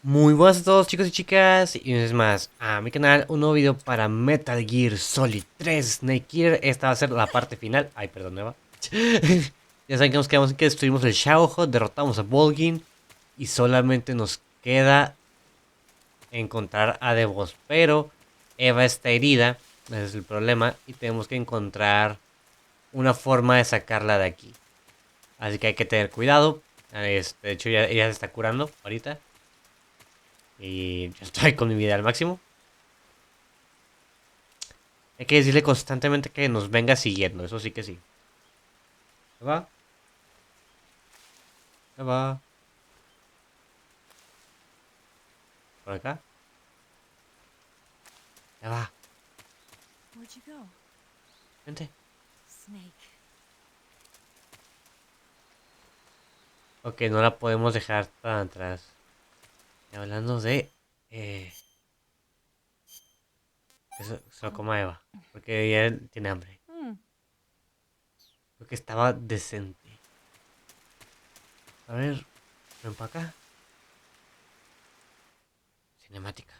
Muy buenas a todos chicos y chicas, y una vez más a mi canal, un nuevo video para Metal Gear Solid 3 Snake Eater. Esta va a ser la parte final. Ay, perdón, nueva. Ya saben que nos quedamos en que destruimos el Shagohod, derrotamos a Volguin y solamente nos queda encontrar a The Boss. Pero Eva está herida, ese es el problema, y tenemos que encontrar una forma de sacarla de aquí. Así que hay que tener cuidado. De hecho, ella se está curando ahorita. Y yo estoy con mi vida al máximo. Hay que decirle constantemente que nos venga siguiendo. Eso sí que sí. ¿Ya va? ¿Ya va? ¿Por acá? ¿Ya va? Where'd you go? Vente. Snake. Ok, no la podemos dejar tan atrás. Y hablando de... Eso se lo coma Eva. Porque ella tiene hambre. Porque estaba decente. A ver, ven para acá. Cinemática.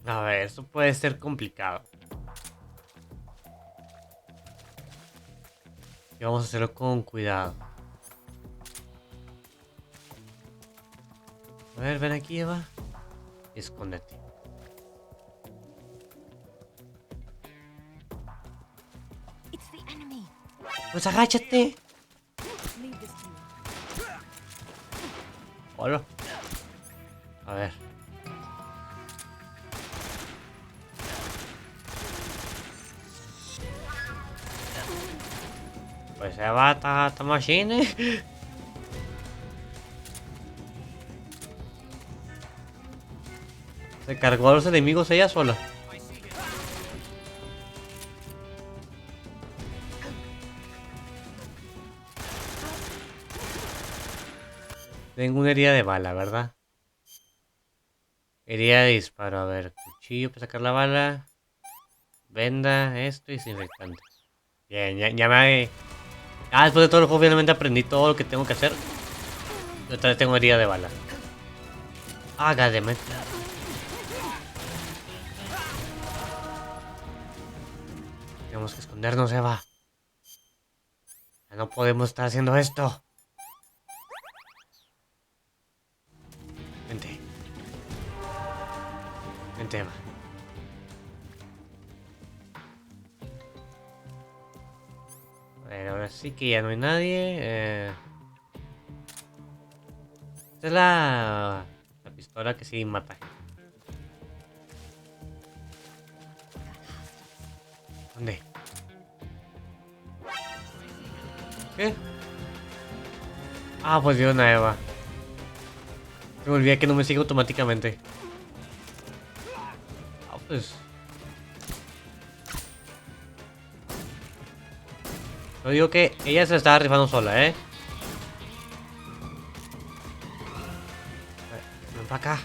A ver, esto puede ser complicado. Y vamos a hacerlo con cuidado. A ver, ven aquí, Eva. Escóndete. It's the enemy. Pues agáchate. Leave this to me. Hola. A ver. Pues se va esta machine. Se cargó a los enemigos ella sola. Tengo una herida de bala, ¿verdad? Herida de disparo. A ver, cuchillo para sacar la bala. Venda, esto y desinfectante. Bien, ya me... Ah, después de todo el juego finalmente aprendí todo lo que tengo que hacer. Y otra vez tengo herida de bala. Ah, goddammit. Tenemos que escondernos, Eva. Ya no podemos estar haciendo esto. Vente. Vente, Eva. A ver, ahora sí que ya no hay nadie. Esta es la pistola que sí mata. ¿Dónde? ¿Qué? Ah, pues dio una Eva. Se me olvida que no me sigue automáticamente. Ah, pues. Yo digo que ella se estaba rifando sola, ¿eh? Ven para acá.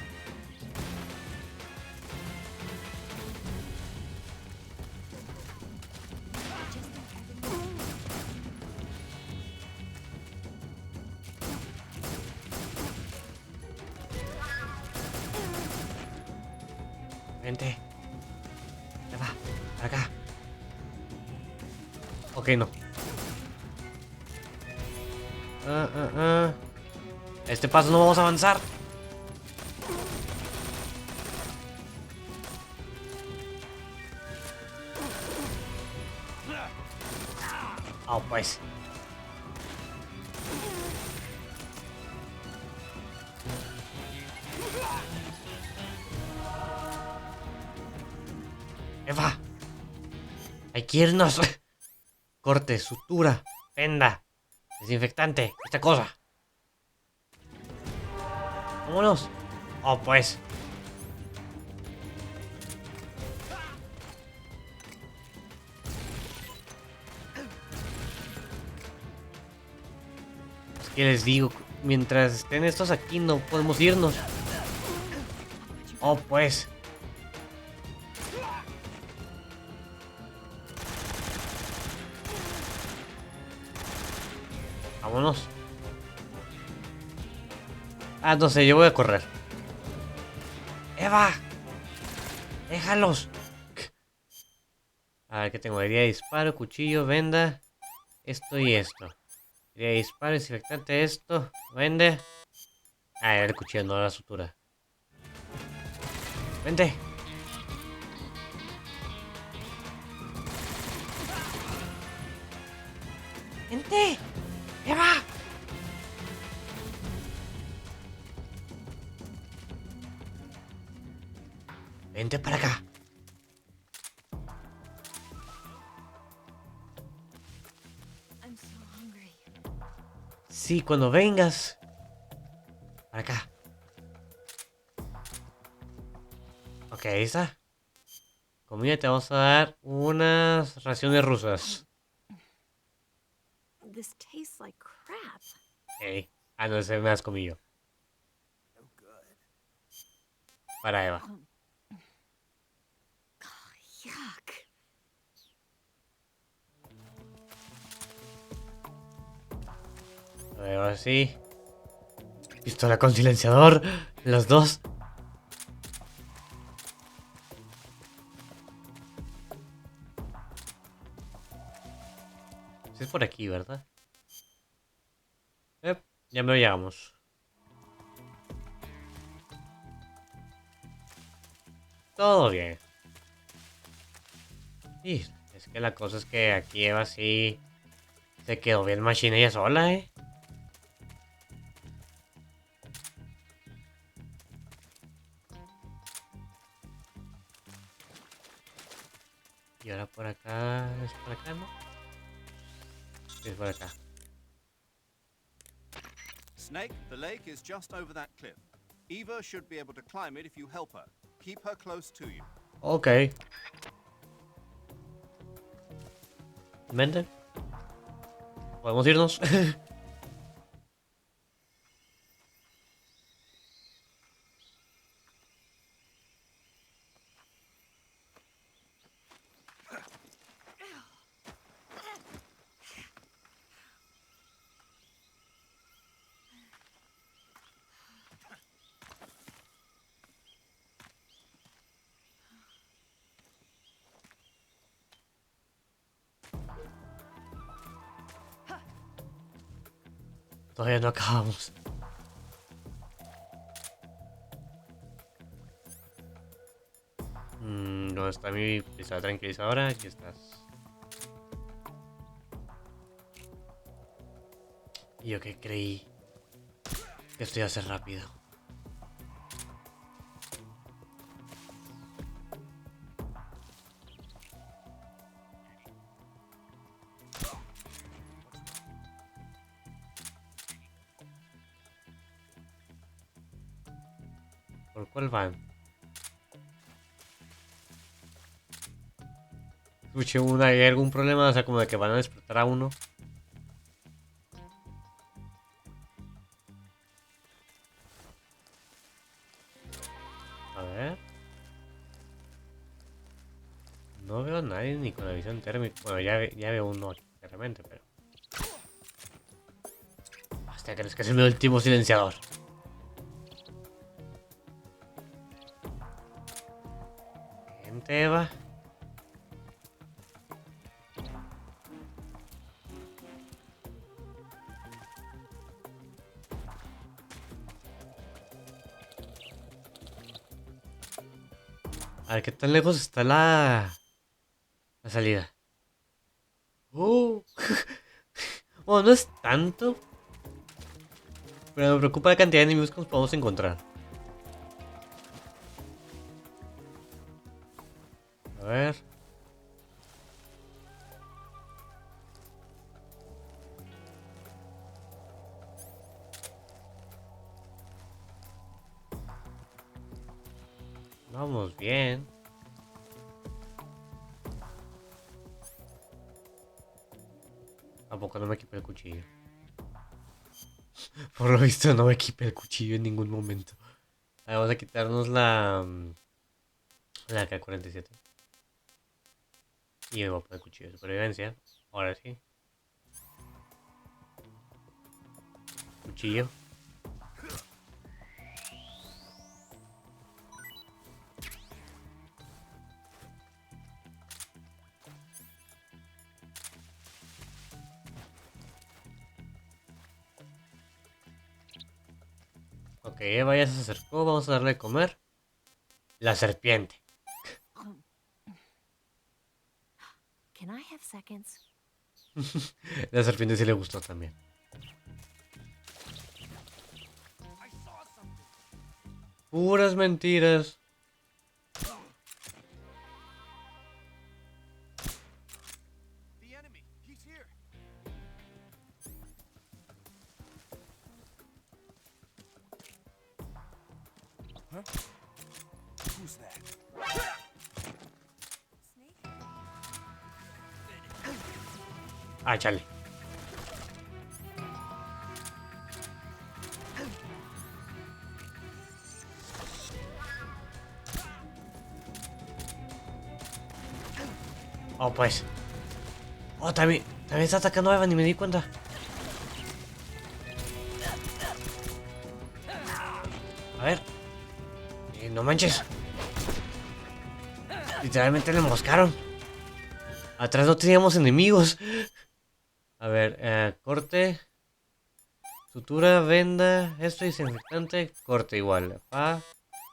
Vente. Ya va. Para acá. Ok, no. Este paso no vamos a avanzar. Oh, pues. Eva. Hay que irnos. Corte, sutura, venda, desinfectante, esta cosa. Vámonos. Oh, pues. Es que les digo, mientras estén estos aquí no podemos irnos. Oh, pues. Vámonos. Ah, no sé, yo voy a correr. ¡Eva! ¡Déjalos! A ver, ¿qué tengo? Herida de disparo, cuchillo, venda. Esto y esto. Herida de disparo, desinfectante, esto. Vende. Ah, era el cuchillo, no la sutura. Vente. Vente. ¡Eva! Vente para acá. I'm so hungry. Sí, cuando vengas. Para acá. Ok, ahí está. Comida, te vamos a dar unas raciones rusas. This tastes like crap. Ok. Ah, no, ese me has comido. Para Eva. Yuck. A ver, ahora sí. Pistola con silenciador. Los dos. Es por aquí, ¿verdad? Ya me lo llegamos. Todo bien. Y es que la cosa es que aquí Eva sí se quedó bien machina ella sola, ¿eh? Y ahora por acá... ¿Es por acá, no? Sí, es por acá. Snake, the lake is just over that cliff. Eva should be able to climb it if you help her. Keep her close to you. Ok. Vente. Podemos irnos. Todavía no acabamos. ¿Dónde está mi pistola tranquilizadora? Aquí estás. Y yo que creí que esto iba a ser rápido. ¿Por cuál van? Escuché ¿hay algún problema? O sea, como de que van a despertar a uno. A ver. No veo a nadie ni con la visión térmica. Bueno, ya veo uno aquí, claramente, pero... Hostia, crees que es mi último silenciador. Gente, Eva. A ver, ¿qué tan lejos está la salida? Bueno, no es tanto. Pero me preocupa la cantidad de enemigos que nos podemos encontrar. A ver. Vamos bien. ¿A poco no me equipé el cuchillo? Por lo visto no me equipé el cuchillo en ningún momento. Vamos a quitarnos la K-47. Y me voy a poner el cuchillo de supervivencia. Ahora sí. Cuchillo. Ok, Eva ya se acercó. Vamos a darle de comer. La serpiente. Can I have seconds? La serpiente sí le gustó también. Puras mentiras. The enemy, he's here. Huh? Who's that? Snake? Ah, chale. Oh, pues. Oh, también está atacando a Eva, ni me di cuenta. A ver. No manches. Literalmente le emboscaron. Atrás no teníamos enemigos. A ver, corte. Sutura, venda. Esto es desinfectante. Corte igual. Pa,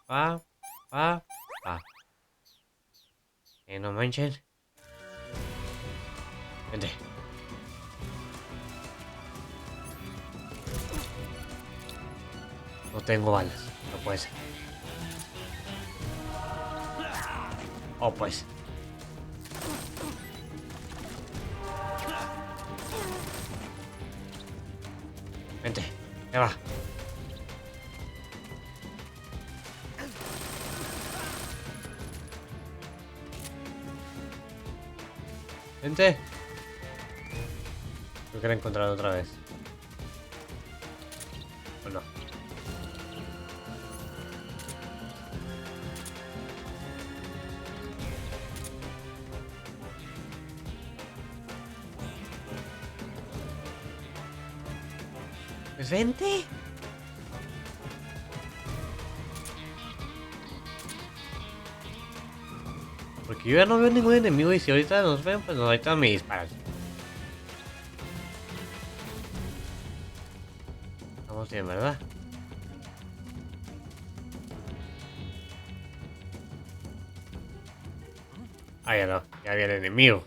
pa, pa, pa. No manchen. Vente. No tengo balas. No puede ser. Oh, pues. Vente. Ya va. Vente. Creo que la he encontrado otra vez. ¿O no? Pues vente. Porque yo ya no veo ningún enemigo y si ahorita nos ven, pues ahorita me disparan. Vamos bien, ¿verdad? Ah, ya no. Ya había el enemigo.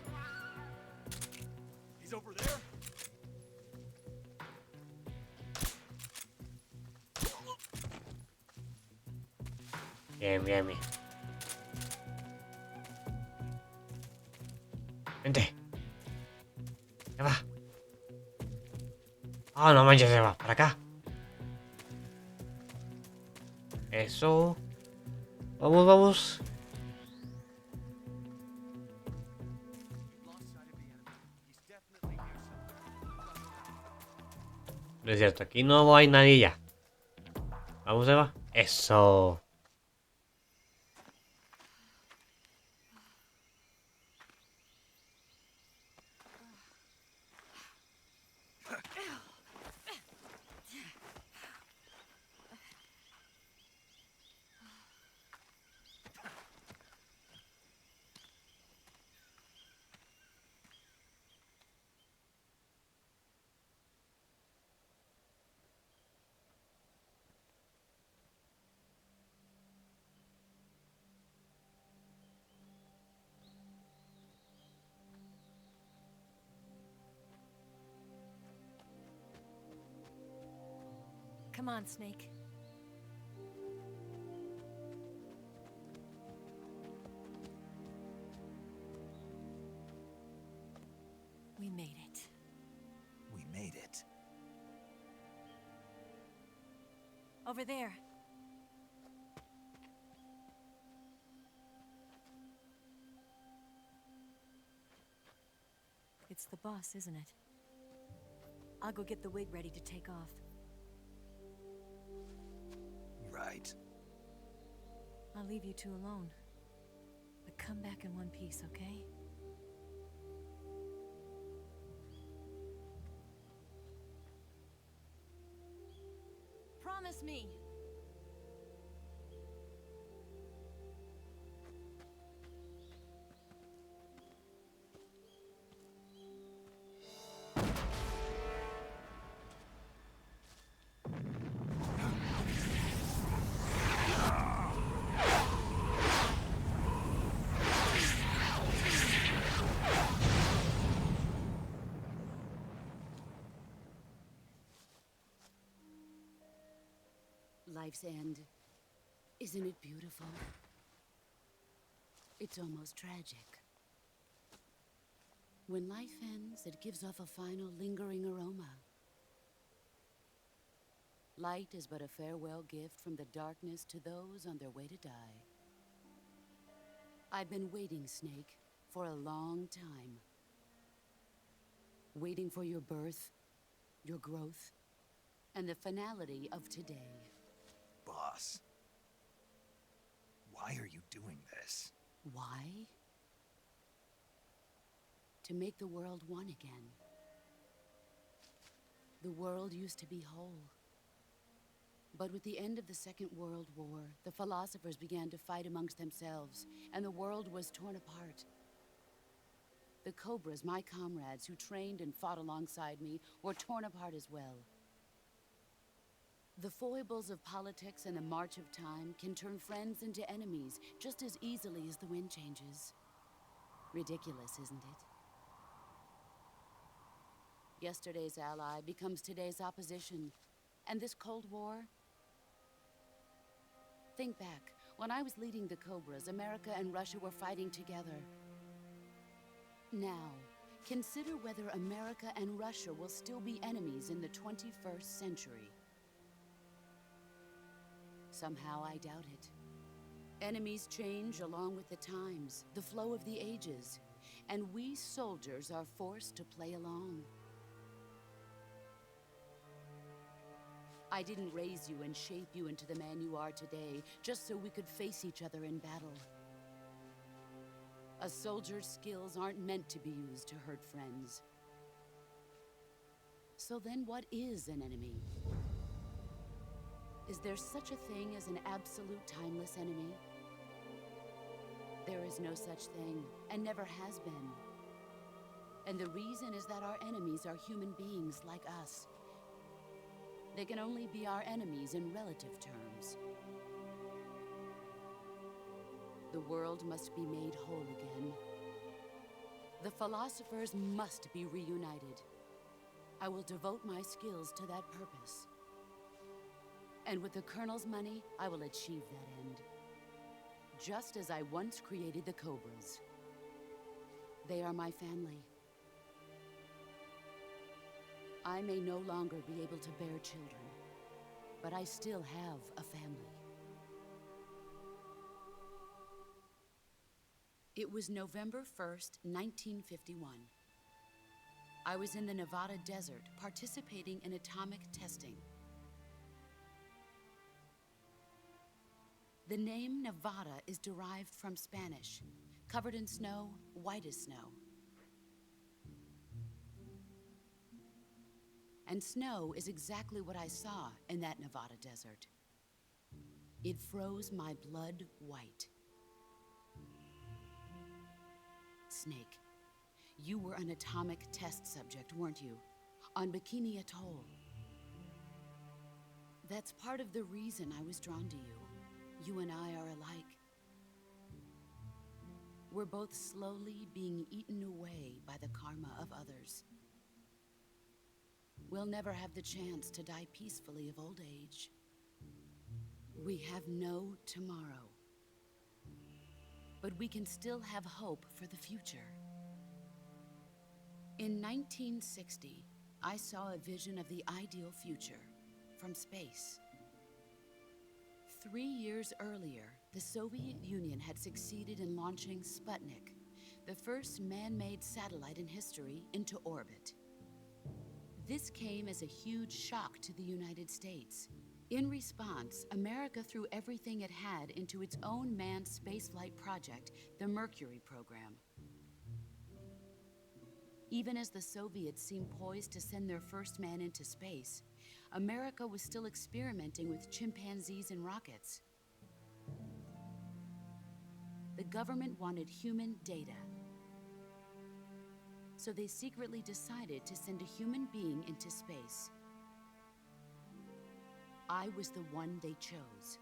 He's over there. Bien, bien, bien. Vente. Ya va. Ah, no manches, se va. Para acá. Eso. Vamos, vamos. You've lost sight of the enemy. He's definitely near somewhere. No es cierto, aquí no hay nadie ya. Vamos, Eva. Eso. Come on, Snake. Over there. It's the bus, isn't it? I'll go get the wig ready to take off. Right. I'll leave you two alone. But come back in one piece, okay? Promise me! Life's end. Isn't it beautiful? It's almost tragic. When life ends, it gives off a final lingering aroma. Light is but a farewell gift from the darkness to those on their way to die. I've been waiting, Snake, for a long time. Waiting for your birth, your growth, and the finality of today. Boss. Why are you doing this? Why? To make the world one again. The world used to be whole. But with the end of the Second World War, the philosophers began to fight amongst themselves, and the world was torn apart. The Cobras, my comrades who trained and fought alongside me, were torn apart as well. The foibles of politics and the march of time can turn friends into enemies just as easily as the wind changes. Ridiculous, isn't it? Yesterday's ally becomes today's opposition. And this Cold War? Think back. When I was leading the Cobras, America and Russia were fighting together. Now, consider whether America and Russia will still be enemies in the 21st century. Somehow I doubt it. Enemies change along with the times, the flow of the ages, and we soldiers are forced to play along. I didn't raise you and shape you into the man you are today just so we could face each other in battle. A soldier's skills aren't meant to be used to hurt friends. So then what is an enemy? Is there such a thing as an absolute timeless enemy? There is no such thing, and never has been. And the reason is that our enemies are human beings like us. They can only be our enemies in relative terms. The world must be made whole again. The philosophers must be reunited. I will devote my skills to that purpose. And with the Colonel's money, I will achieve that end. Just as I once created the Cobras. They are my family. I may no longer be able to bear children, but I still have a family. It was November 1st, 1951. I was in the Nevada desert participating in atomic testing. The name Nevada is derived from Spanish, covered in snow, white as snow. And snow is exactly what I saw in that Nevada desert. It froze my blood white. Snake, you were an atomic test subject, weren't you? On Bikini Atoll. That's part of the reason I was drawn to you. You and I are alike. We're both slowly being eaten away by the karma of others. We'll never have the chance to die peacefully of old age. We have no tomorrow. But we can still have hope for the future. In 1960, I saw a vision of the ideal future from space. 3 years earlier, the Soviet Union had succeeded in launching Sputnik, the first man-made satellite in history, into orbit. This came as a huge shock to the United States. In response, America threw everything it had into its own manned spaceflight project, the Mercury program. Even as the Soviets seemed poised to send their first man into space, America was still experimenting with chimpanzees and rockets. The government wanted human data, so they secretly decided to send a human being into space. I was the one they chose.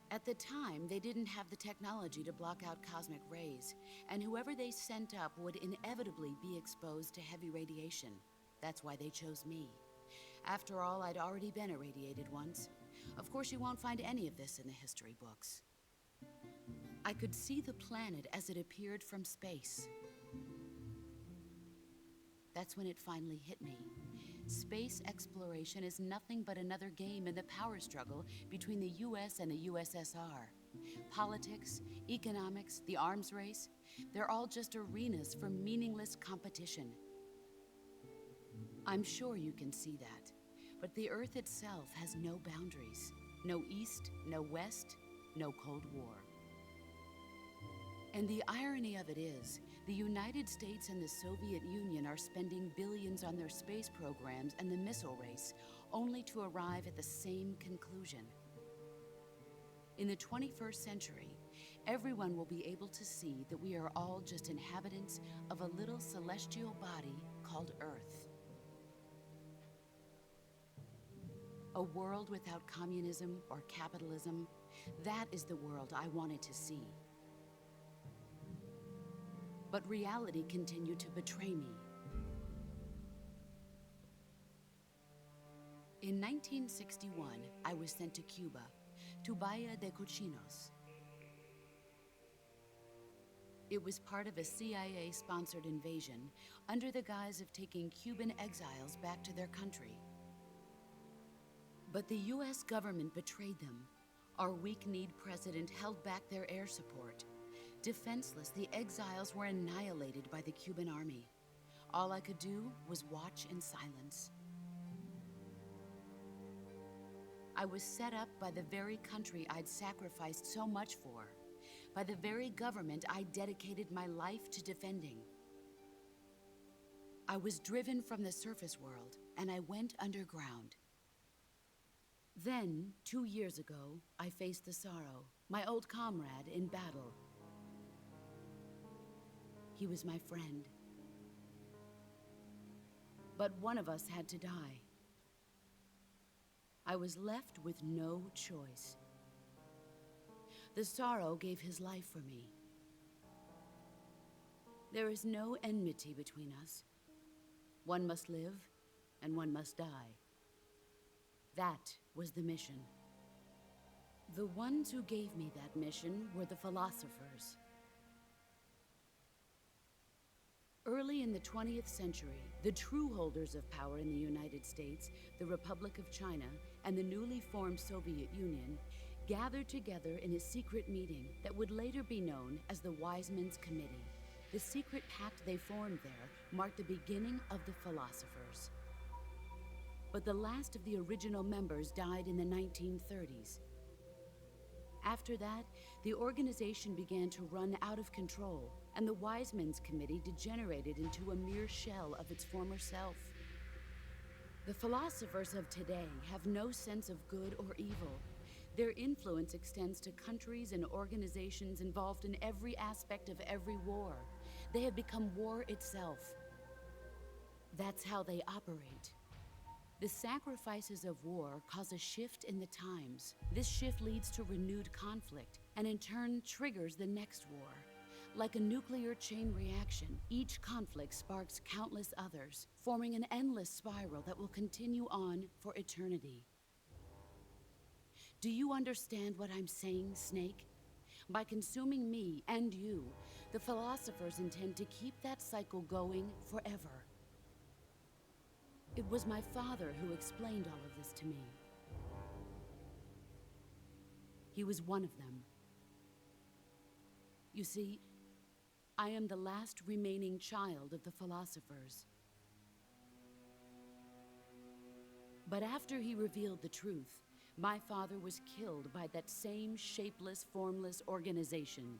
At the time, they didn't have the technology to block out cosmic rays, and whoever they sent up would inevitably be exposed to heavy radiation. That's why they chose me. After all, I'd already been irradiated once. Of course, you won't find any of this in the history books. I could see the planet as it appeared from space. That's when it finally hit me. Space exploration is nothing but another game in the power struggle between the US and the USSR. Politics, economics, the arms race, they're all just arenas for meaningless competition. I'm sure you can see that, but the Earth itself has no boundaries. No East, no West, no Cold War. And the irony of it is, the United States and the Soviet Union are spending billions on their space programs and the missile race, only to arrive at the same conclusion. In the 21st century, everyone will be able to see that we are all just inhabitants of a little celestial body called Earth. A world without communism or capitalism, that is the world I wanted to see. But reality continued to betray me. In 1961, I was sent to Cuba, to Bahia de Cochinos. It was part of a CIA-sponsored invasion under the guise of taking Cuban exiles back to their country. But the US government betrayed them. Our weak-kneed president held back their air support. Defenseless, the exiles were annihilated by the Cuban army. All I could do was watch in silence. I was set up by the very country I'd sacrificed so much for, by the very government I dedicated my life to defending. I was driven from the surface world, and I went underground. Then, 2 years ago, I faced the sorrow, my old comrade in battle. He was my friend. But one of us had to die. I was left with no choice. The sorrow gave his life for me. There is no enmity between us. One must live, and one must die. That was the mission. The ones who gave me that mission were the philosophers. Early in the 20th century, the true holders of power in the United States, the Republic of China, and the newly formed Soviet Union gathered together in a secret meeting that would later be known as the Wise Men's Committee. The secret pact they formed there marked the beginning of the philosophers. But the last of the original members died in the 1930s. After that, the organization began to run out of control, and the Wise Men's Committee degenerated into a mere shell of its former self. The philosophers of today have no sense of good or evil. Their influence extends to countries and organizations involved in every aspect of every war. They have become war itself. That's how they operate. The sacrifices of war cause a shift in the times. This shift leads to renewed conflict, and in turn triggers the next war. Like a nuclear chain reaction, each conflict sparks countless others, forming an endless spiral that will continue on for eternity. Do you understand what I'm saying, Snake? By consuming me and you, the philosophers intend to keep that cycle going forever. It was my father who explained all of this to me. He was one of them. You see, I am the last remaining child of the philosophers. But after he revealed the truth, my father was killed by that same shapeless, formless organization.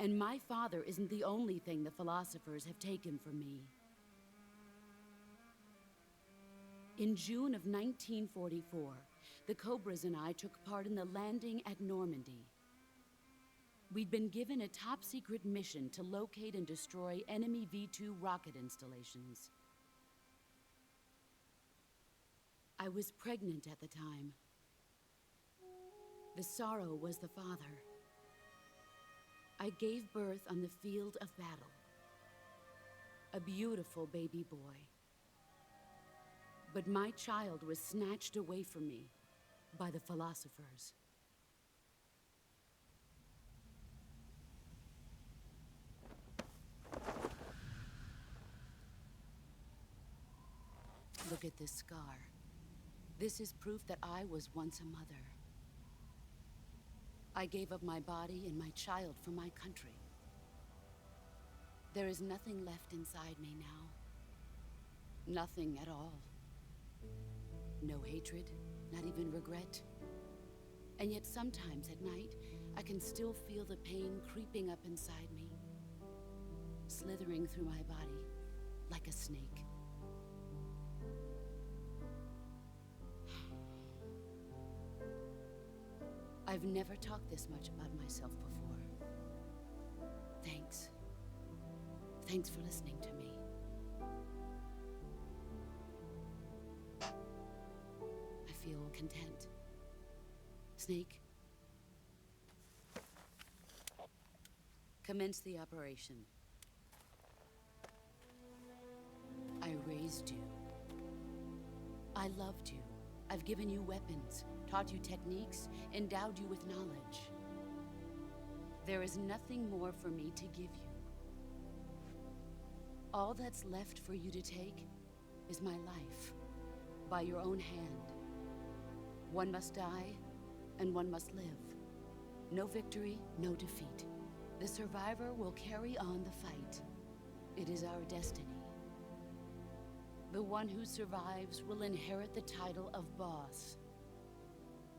And my father isn't the only thing the philosophers have taken from me. In June of 1944, the Cobras and I took part in the landing at Normandy. We'd been given a top-secret mission to locate and destroy enemy V-2 rocket installations. I was pregnant at the time. The sorrow was the father. I gave birth on the field of battle. A beautiful baby boy. But my child was snatched away from me by the philosophers. Look at this scar. This is proof that I was once a mother. I gave up my body and my child for my country. There is nothing left inside me now. Nothing at all. No hatred, not even regret. And yet sometimes at night, I can still feel the pain creeping up inside me, slithering through my body like a snake. I've never talked this much about myself before. Thanks. Thanks for listening to me. I feel content. Snake, commence the operation. I raised you. I loved you. I've given you weapons, taught you techniques, endowed you with knowledge. There is nothing more for me to give you. All that's left for you to take is my life, by your own hand. One must die, and one must live. No victory, no defeat. The survivor will carry on the fight. It is our destiny. The one who survives will inherit the title of boss.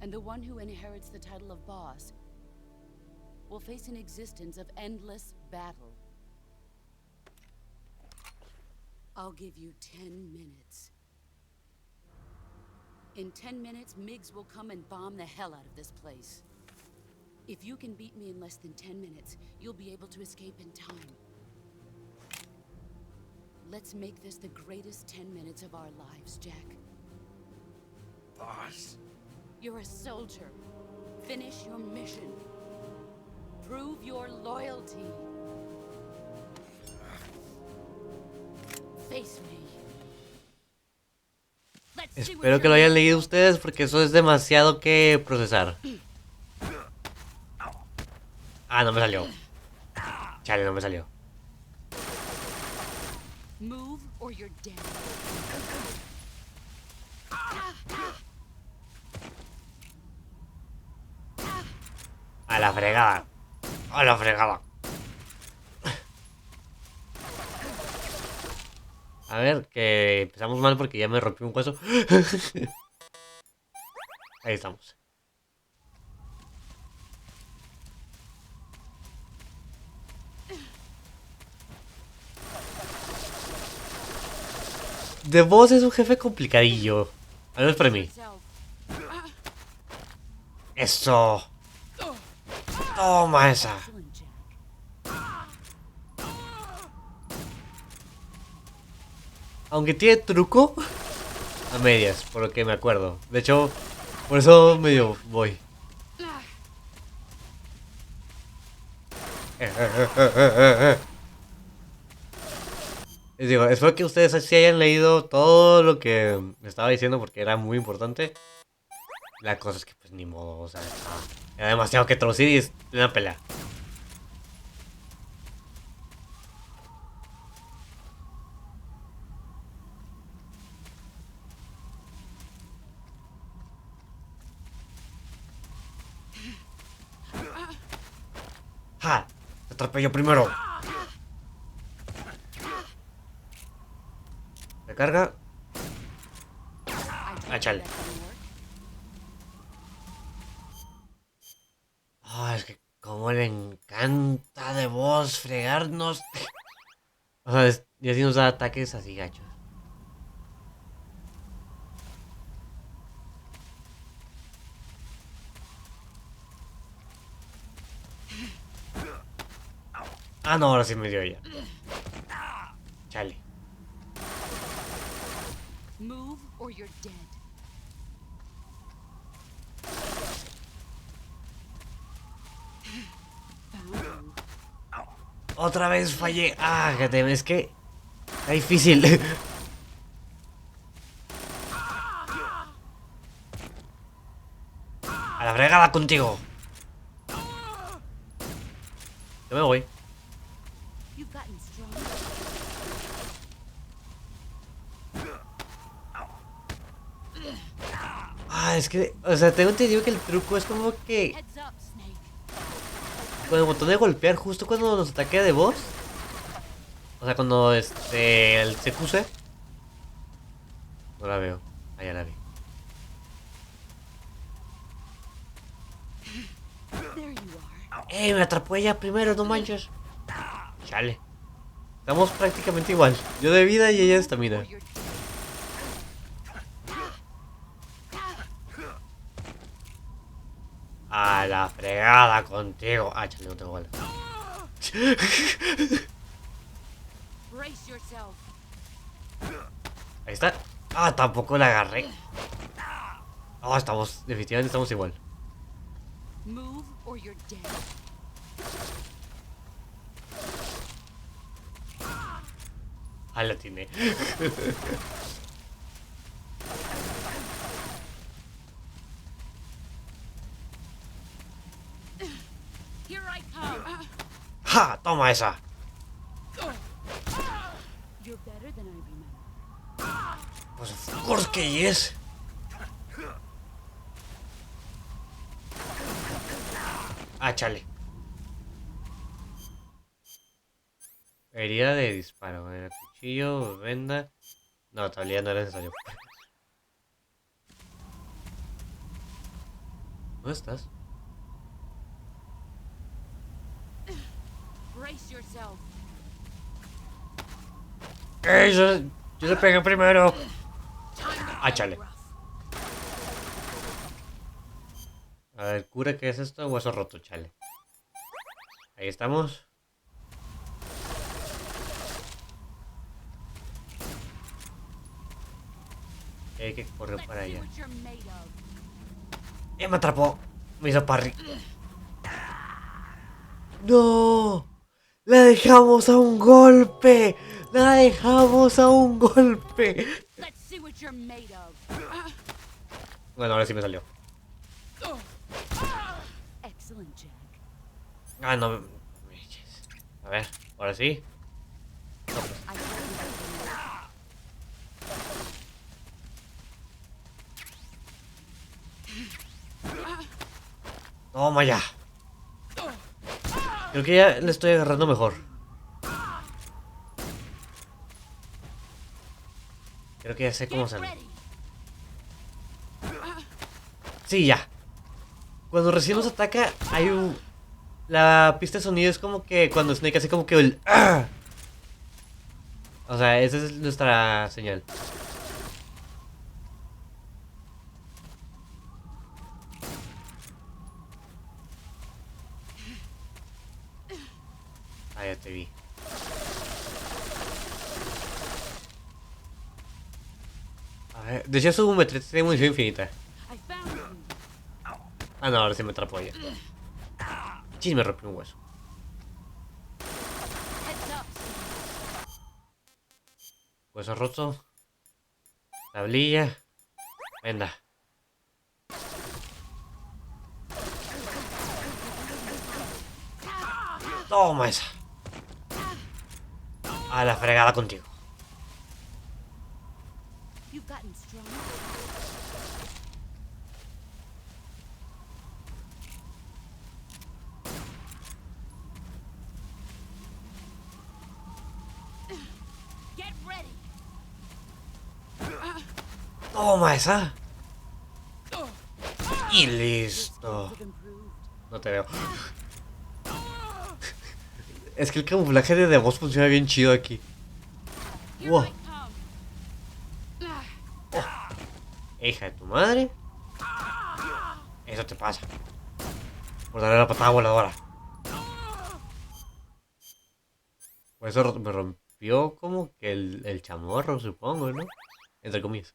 And the one who inherits the title of boss will face an existence of endless battle. I'll give you 10 minutes. In 10 minutes, MiGs will come and bomb the hell out of this place. If you can beat me in less than 10 minutes, you'll be able to escape in time. Let's make this the greatest 10 minutes of our lives, Jack. Boss. You're a soldier. Finish your mission. Prove your loyalty. Face me. Let's see what Espero que lo you're hayan made leído of. ustedes porque eso es demasiado que procesar. Ah, no me salió. Chale, no me salió. Move or you're dead. A la fregada. A la fregada. A ver, que empezamos mal porque ya me rompí un hueso. Ahí estamos. The Boss es un jefe complicadillo. Al menos para mí. Eso. Toma esa. Excellent, Jack. Aunque tiene truco. A medias, por lo que me acuerdo. De hecho, por eso medio voy. Les digo, espero que ustedes sí hayan leído todo lo que me estaba diciendo porque era muy importante. La cosa es que pues ni modo, o sea, era demasiado que traducir y es una pelea. Atropello primero. Recarga. Ah, chale. Ah, es que como le encanta de vos fregarnos. O sea, y así nos da ataques así gachos. Ah, no, ahora sí me dio ella. Chale. Move or you're dead. Found you. Otra vez fallé. Ah, fíjate, es que está difícil. A la fregada contigo. Yo me voy. You've gotten stronger. Ah, es que, o sea, tengo entendido que el truco es como que Heads up, Snake. con el botón de golpear justo cuando nos ataque de boss. O sea, cuando el CQC. No la veo. Ah, ya la vi. There you are. Me atrapó ella primero, no manches. Chale. Estamos prácticamente igual. Yo de vida y ella de estamina. Or you're dead. A la fregada contigo. Ah, chale, no tengo balas. Brace yourself. Ahí está. Ah, tampoco la agarré. Oh, definitivamente estamos igual. Move or you're dead. Ah, la tiene. Here I come. ¡Ja! Toma esa. You're better than I remember. Pues of course que yes. Ah, chale. Herida de disparo. Cuchillo, venda. No, todavía no era necesario. ¿Dónde estás? Brace yourself. Yo le pegué primero. Time to Ah, get chale. rough. A ver, cura, ¿qué es esto? Hueso roto, chale. Ahí estamos. Hay que correr Let's para see allá. what you're made of. Me atrapó. Me hizo parry. ¡No! ¡La dejamos a un golpe! ¡La dejamos a un golpe! Let's see what you're made of. Bueno, ahora sí me salió. Excellent, Jack. Ah, no. A ver, ahora sí. I Toma ya. Creo que ya le estoy agarrando mejor. Creo que ya sé cómo Get hacerlo. ready. Sí, ya. Cuando recién nos ataca, hay un... La pista de sonido es como que cuando Snake hace como que el... ¡Ah! O sea, esa es nuestra señal. Ah, ya te vi. A ver, de hecho su metralla tiene munición infinita. I found you. Ah, no, ahora sí me atrapó ya. Chis, me rompió un hueso. Heads up. Hueso roto. Tablilla. Venda. Toma esa. A la fregada contigo. You've gotten stronger. Toma esa. Y listo. No te veo. Es que el camuflaje de voz funciona bien chido aquí. Wow. Hija de tu madre. Eso te pasa por darle la patada voladora. Por eso me rompió como que el chamorro, supongo, ¿no? Entre comillas.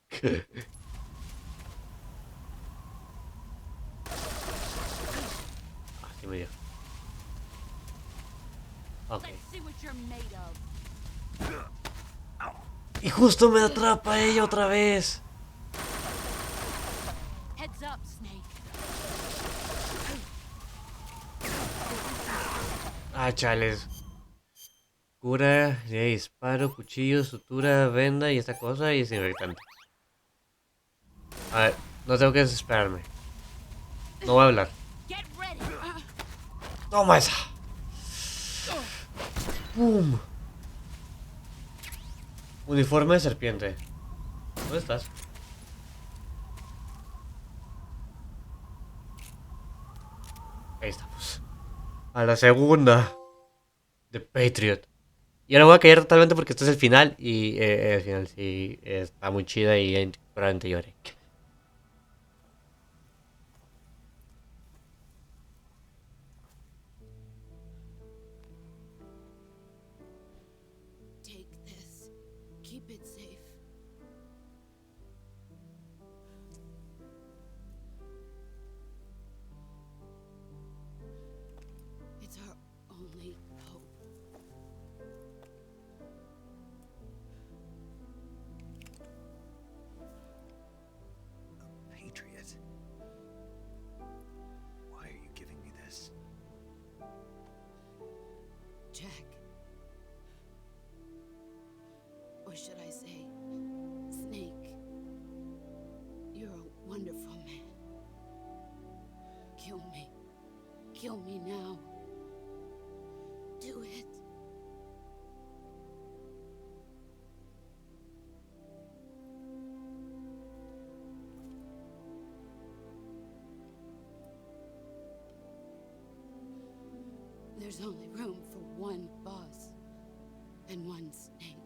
Así me dio. Ok. Y justo me atrapa ella otra vez. Heads up, Snake. Ah, chales. Cura, de disparo, cuchillo, sutura, venda y esta cosa y es irritante. A ver, no tengo que desesperarme. No voy a hablar. Get ready. Toma esa. ¡Pum! Uniforme de serpiente. ¿Dónde estás? Ahí estamos. A la segunda. De Patriot. Y ahora voy a caer totalmente porque este es el final. Y el final sí está muy chida y probablemente llore. Take this. Keep it safe. It's our only hope. A patriot? Why are you giving me this? Jack. Or should I say, Snake. You're a wonderful man. Kill me. Kill me now. Do it. There's only room for one boss and one snake.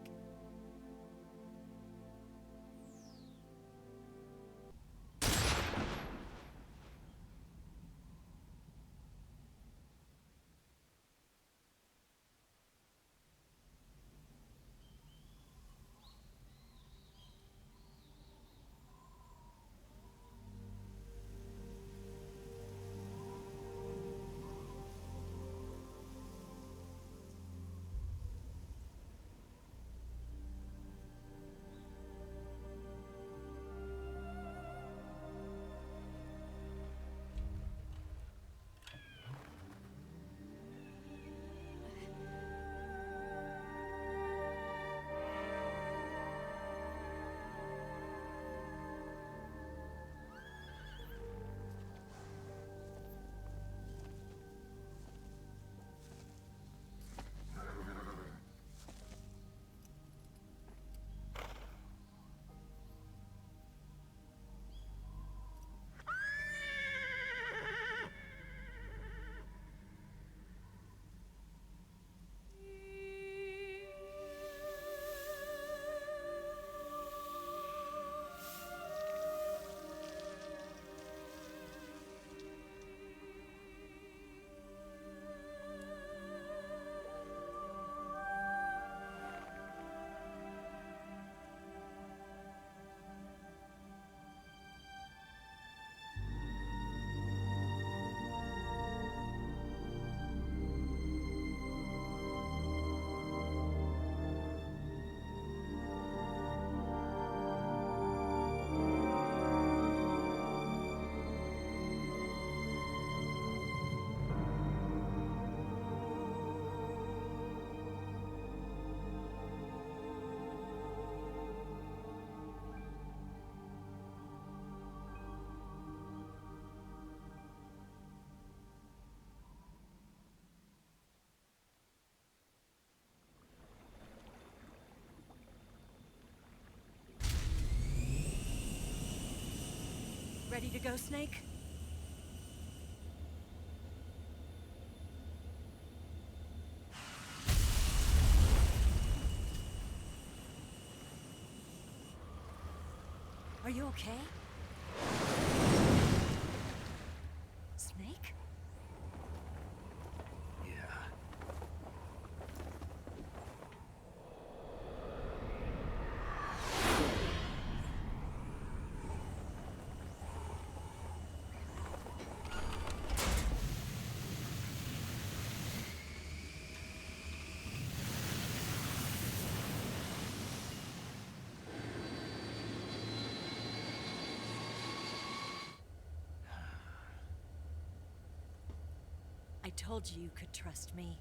Ready to go, Snake? Are you okay? Snake? Yeah. I told you you could trust me.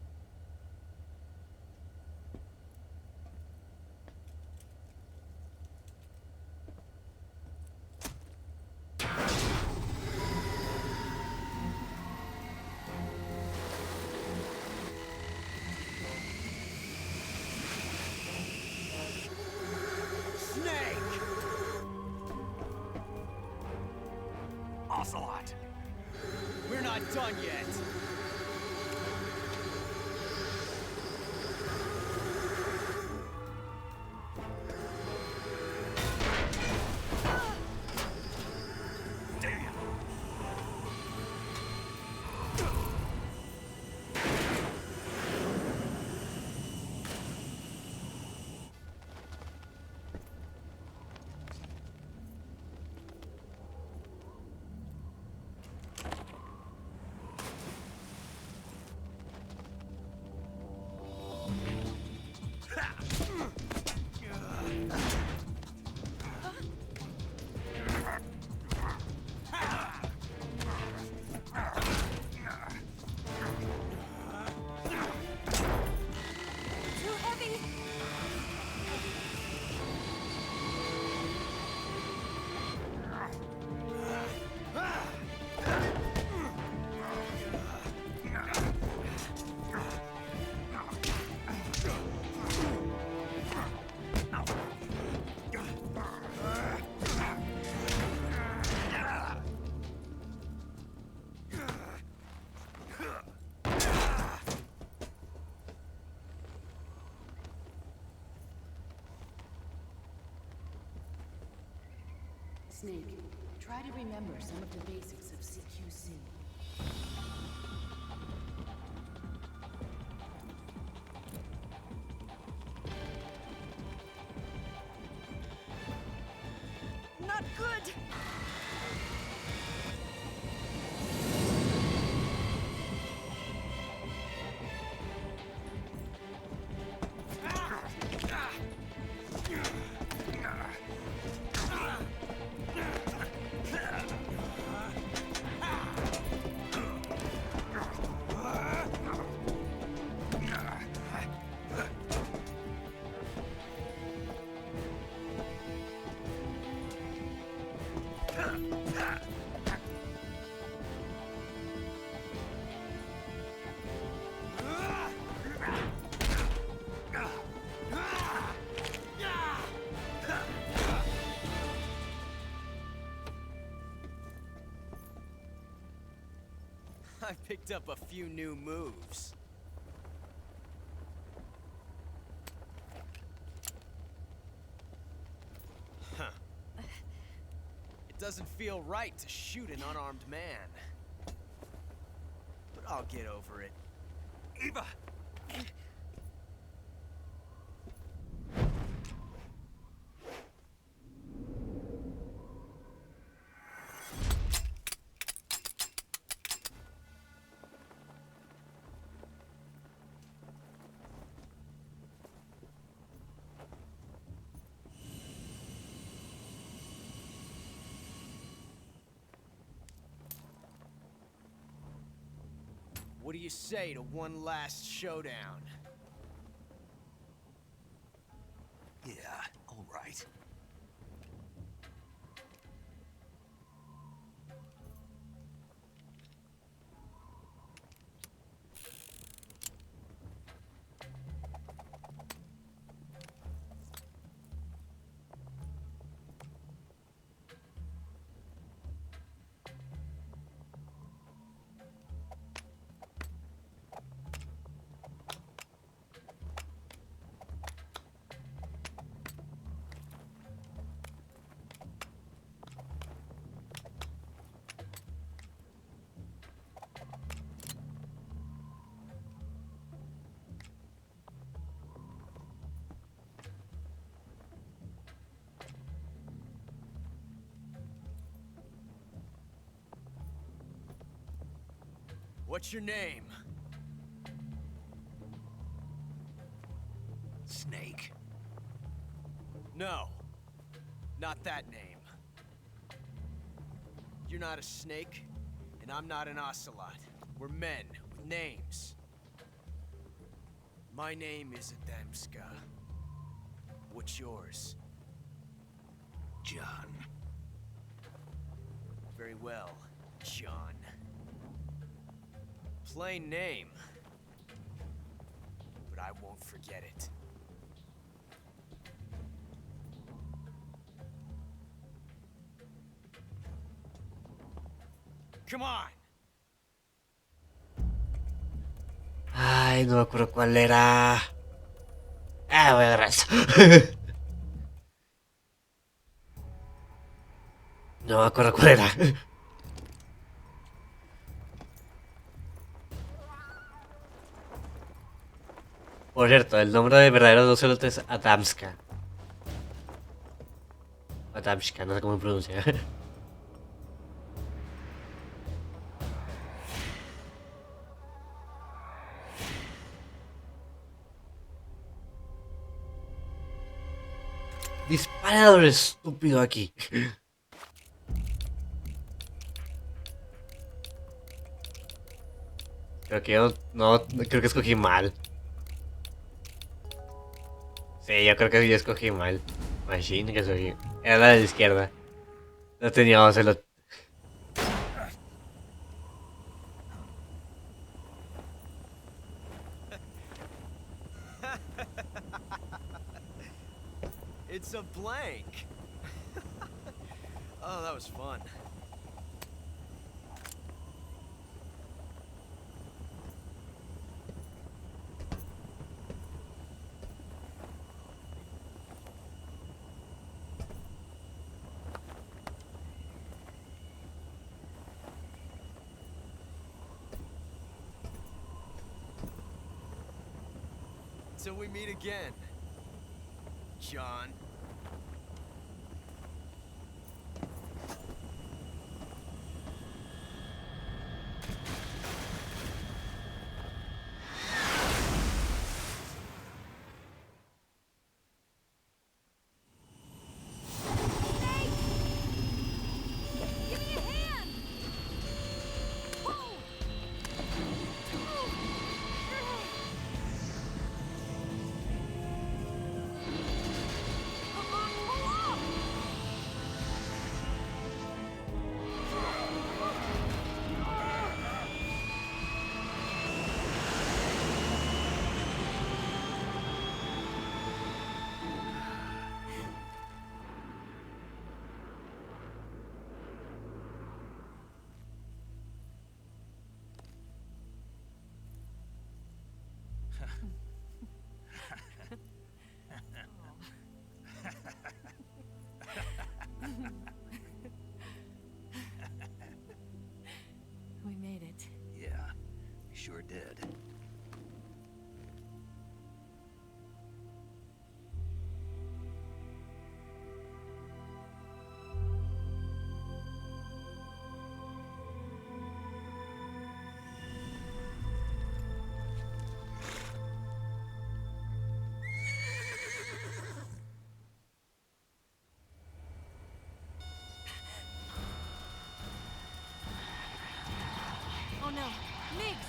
Snake! Ocelot! We're not done yet. Damn! Too heavy! Snake, try to remember some of the basics of CQC. Not good! I picked up a few new moves. Huh. It doesn't feel right to shoot an unarmed man. But I'll get over it. Eva! What do you say to one last showdown? Yeah, all right. What's your name? Snake. No. Not that name. You're not a snake, and I'm not an ocelot. We're men with names. My name is Adamska. What's yours? John. Very well, John. Plain name. But I won't forget it. Come on! Ay, no me acuerdo cuál era. Ah, voy a agarrar eso. No me acuerdo cuál era. Por cierto, el nombre de verdadero no solo es Adamska. Adamska, no sé cómo se pronuncia. Disparador estúpido aquí. Creo que yo no, creo que escogí mal. Sí, yo creo que yo escogí mal. Machine, que soy. Era la de la izquierda. No teníamos el otro. It's a blank. Oh, that was fun. Till we meet again, John. We made it. Yeah, we sure did. Oh no, Migs!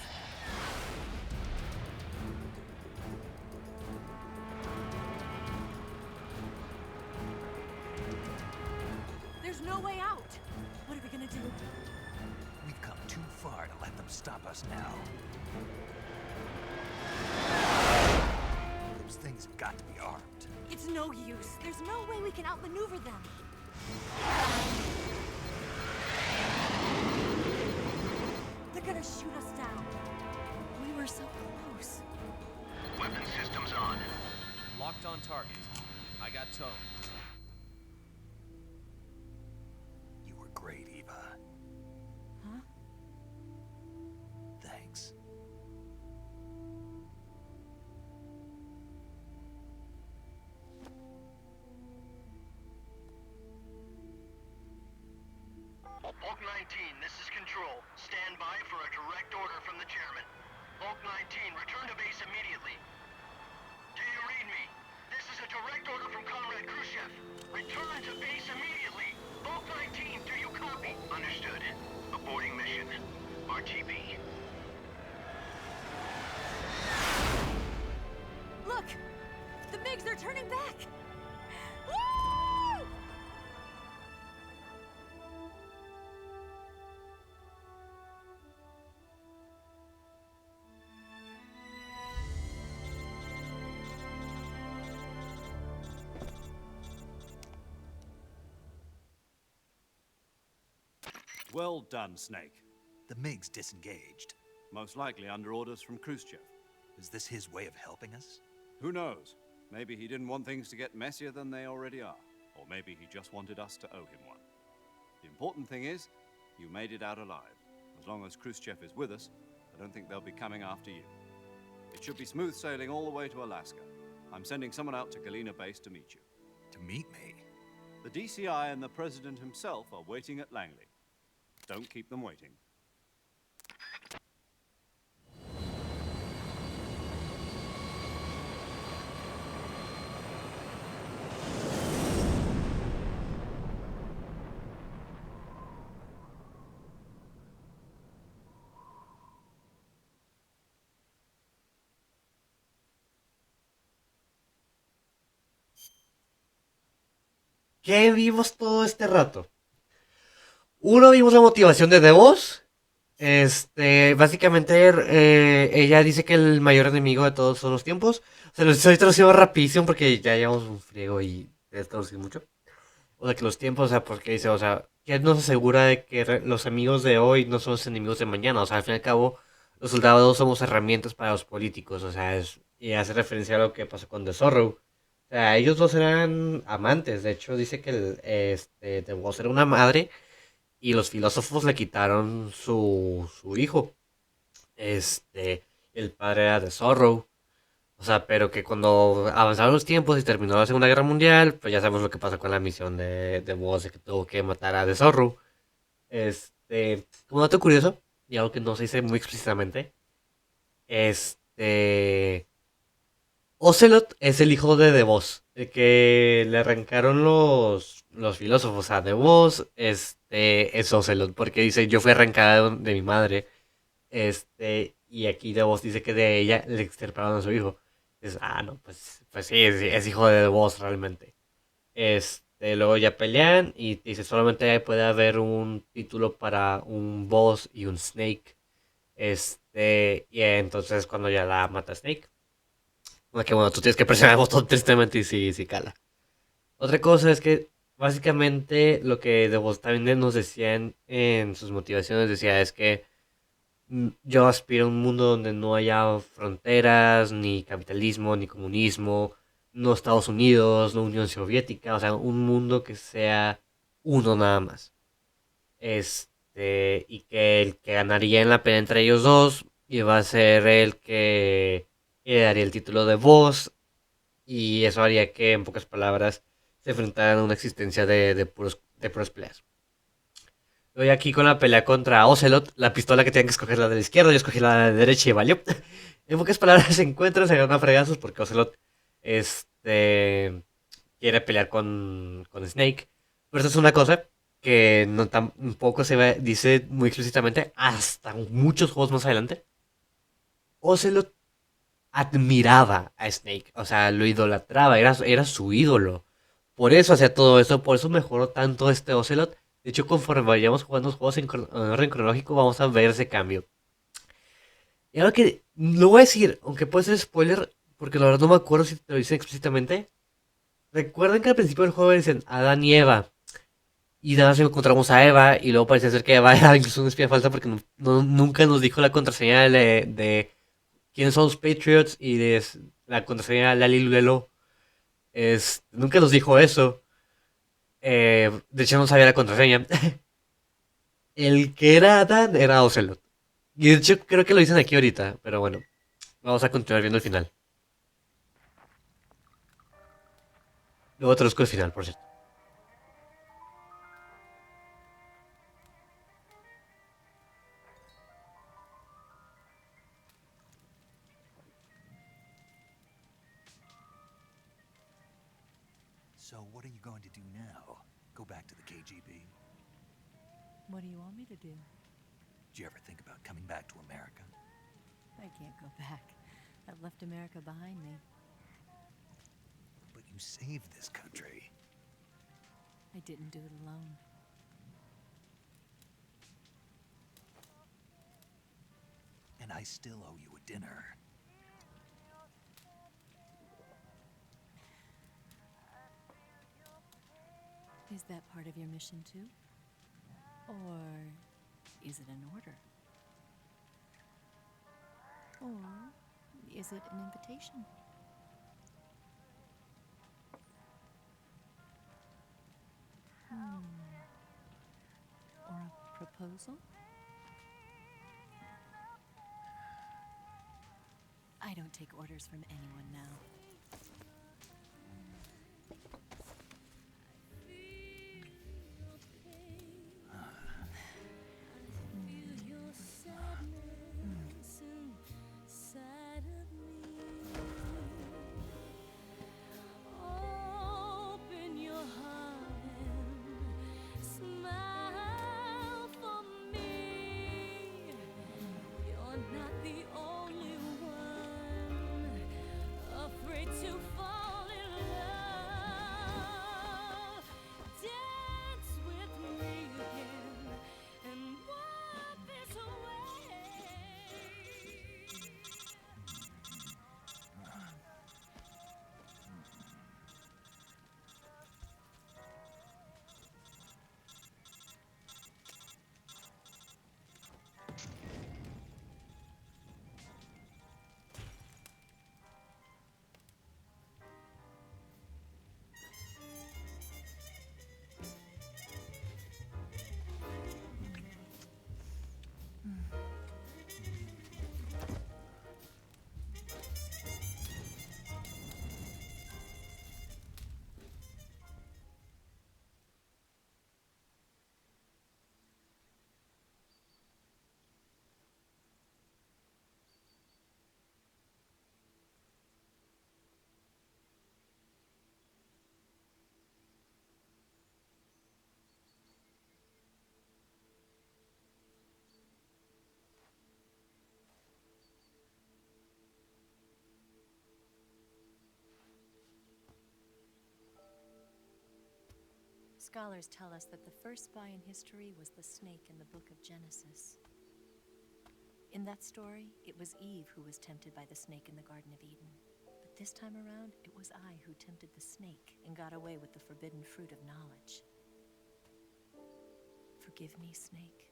There's no way out. What are we gonna do? We've come too far to let them stop us now. Those things have got to be armed. It's no use. There's no way we can outmaneuver them. They're gonna shoot us down. We were so close. Weapon systems on. Locked on target. I got Todo. You were great, Eva. Huh? Thanks. Volk 19, this is Control. Stand by for a direct order from the chairman. Volk 19, return to base immediately. Do you read me? This is a direct order from Comrade Khrushchev. Return to base immediately. Volk 19, do you copy? Understood. Aborting mission. RTB. Look! The MiGs are turning back! Woo! Well done, Snake. The MiG's disengaged. Most likely under orders from Khrushchev. Is this his way of helping us? Who knows? Maybe he didn't want things to get messier than they already are. Or maybe he just wanted us to owe him one. The important thing is, you made it out alive. As long as Khrushchev is with us, I don't think they'll be coming after you. It should be smooth sailing all the way to Alaska. I'm sending someone out to Galena Base to meet you. To meet me? The DCI and the President himself are waiting at Langley. Don't keep them waiting. ¿Qué vimos todo este rato? Uno, vimos la motivación de The Boss. Básicamente, ella dice que el mayor enemigo de todos son los tiempos. Se lo estoy traduciendo rapidísimo porque ya llevamos un friego y te he traducido mucho. O sea, que los tiempos, o sea, porque dice, o sea, que nos asegura de que los amigos de hoy no son los enemigos de mañana. O sea, al fin y al cabo, los soldados somos herramientas para los políticos. O sea, y hace referencia a lo que pasó con The Zorro. O sea, ellos dos eran amantes. De hecho, dice que The Boss era una madre y los filósofos le quitaron su hijo. El padre era de Zorro. O sea, pero que cuando avanzaron los tiempos y terminó la Segunda Guerra Mundial, pues ya sabemos lo que pasó con la misión de Boss, de que tuvo que matar a The Zorro. Como dato curioso, y algo que no se dice muy explícitamente, Ocelot es el hijo de The Boss, el que le arrancaron los filósofos a The Boss, es Ocelot, porque dice, yo fui arrancada de mi madre, y aquí The Boss dice que de ella le extirparon a su hijo. Dices, no, pues sí, es hijo de The Boss realmente. Luego ya pelean y dice, solamente puede haber un título para un Boss y un Snake. Y entonces cuando ya la mata Snake. Que bueno, tú tienes que presionar el botón tristemente y sí cala. Otra cosa es que básicamente lo que The Boss también nos decían en sus motivaciones decía es que yo aspiro a un mundo donde no haya fronteras, ni capitalismo, ni comunismo, no Estados Unidos, no Unión Soviética, o sea, un mundo que sea uno nada más. Y que el que ganaría en la pelea entre ellos dos iba a ser el que le daría el título de Boss, y eso haría que, en pocas palabras, se enfrentaran a una existencia de puras peleas. Voy aquí con la pelea contra Ocelot, la pistola que tenían que escoger la de la izquierda, yo escogí la de la derecha y valió. En pocas palabras, se encuentran, se agarran a fregazos porque Ocelot quiere pelear con Snake. Pero esto es una cosa que no tampoco dice muy explícitamente hasta muchos juegos más adelante. Ocelot admiraba a Snake, o sea, lo idolatraba, era su ídolo. Por eso hacía todo eso, por eso mejoró tanto Ocelot. De hecho, conforme vayamos jugando los juegos en orden cronológico, vamos a ver ese cambio. Y ahora que lo voy a decir, aunque puede ser spoiler, porque la verdad no me acuerdo si te lo dicen explícitamente. Recuerden que al principio del juego dicen Adán y Eva. Y nada más encontramos a Eva, y luego parece ser que Eva era incluso una espía falsa porque nunca nos dijo la contraseña de quiénes son los Patriots y de la contraseña Lali Lulelo. Nunca nos dijo eso. De hecho, no sabía la contraseña. El que era Adán era Ocelot. Y de hecho, creo que lo dicen aquí ahorita. Pero bueno, vamos a continuar viendo el final. Luego traduzco el final, por cierto. So what are you going to do now? Go back to the KGB? What do you want me to do? Did you ever think about coming back to America? I can't go back. I've left America behind me. But you saved this country. I didn't do it alone. And I still owe you a dinner. Is that part of your mission too? Or is it an order? Or is it an invitation? Or a proposal? I don't take orders from anyone now. Open your heart and smile for me. You're not the only one afraid to fall in love. Dance with me again and wipe this away. Scholars tell us that the first spy in history was the snake in the book of Genesis. In that story, it was Eve who was tempted by the snake in the Garden of Eden. But this time around, it was I who tempted the snake and got away with the forbidden fruit of knowledge. Forgive me, snake.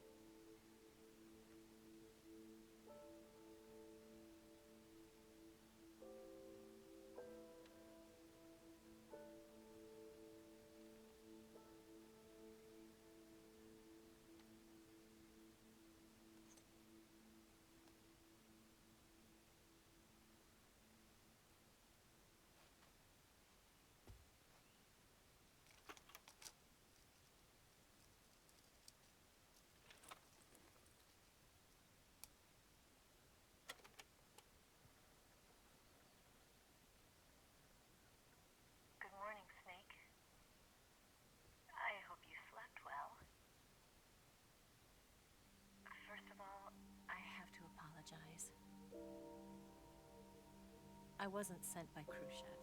Good morning, Snake. I hope you slept well. First of all, I have to apologize. I wasn't sent by Khrushchev.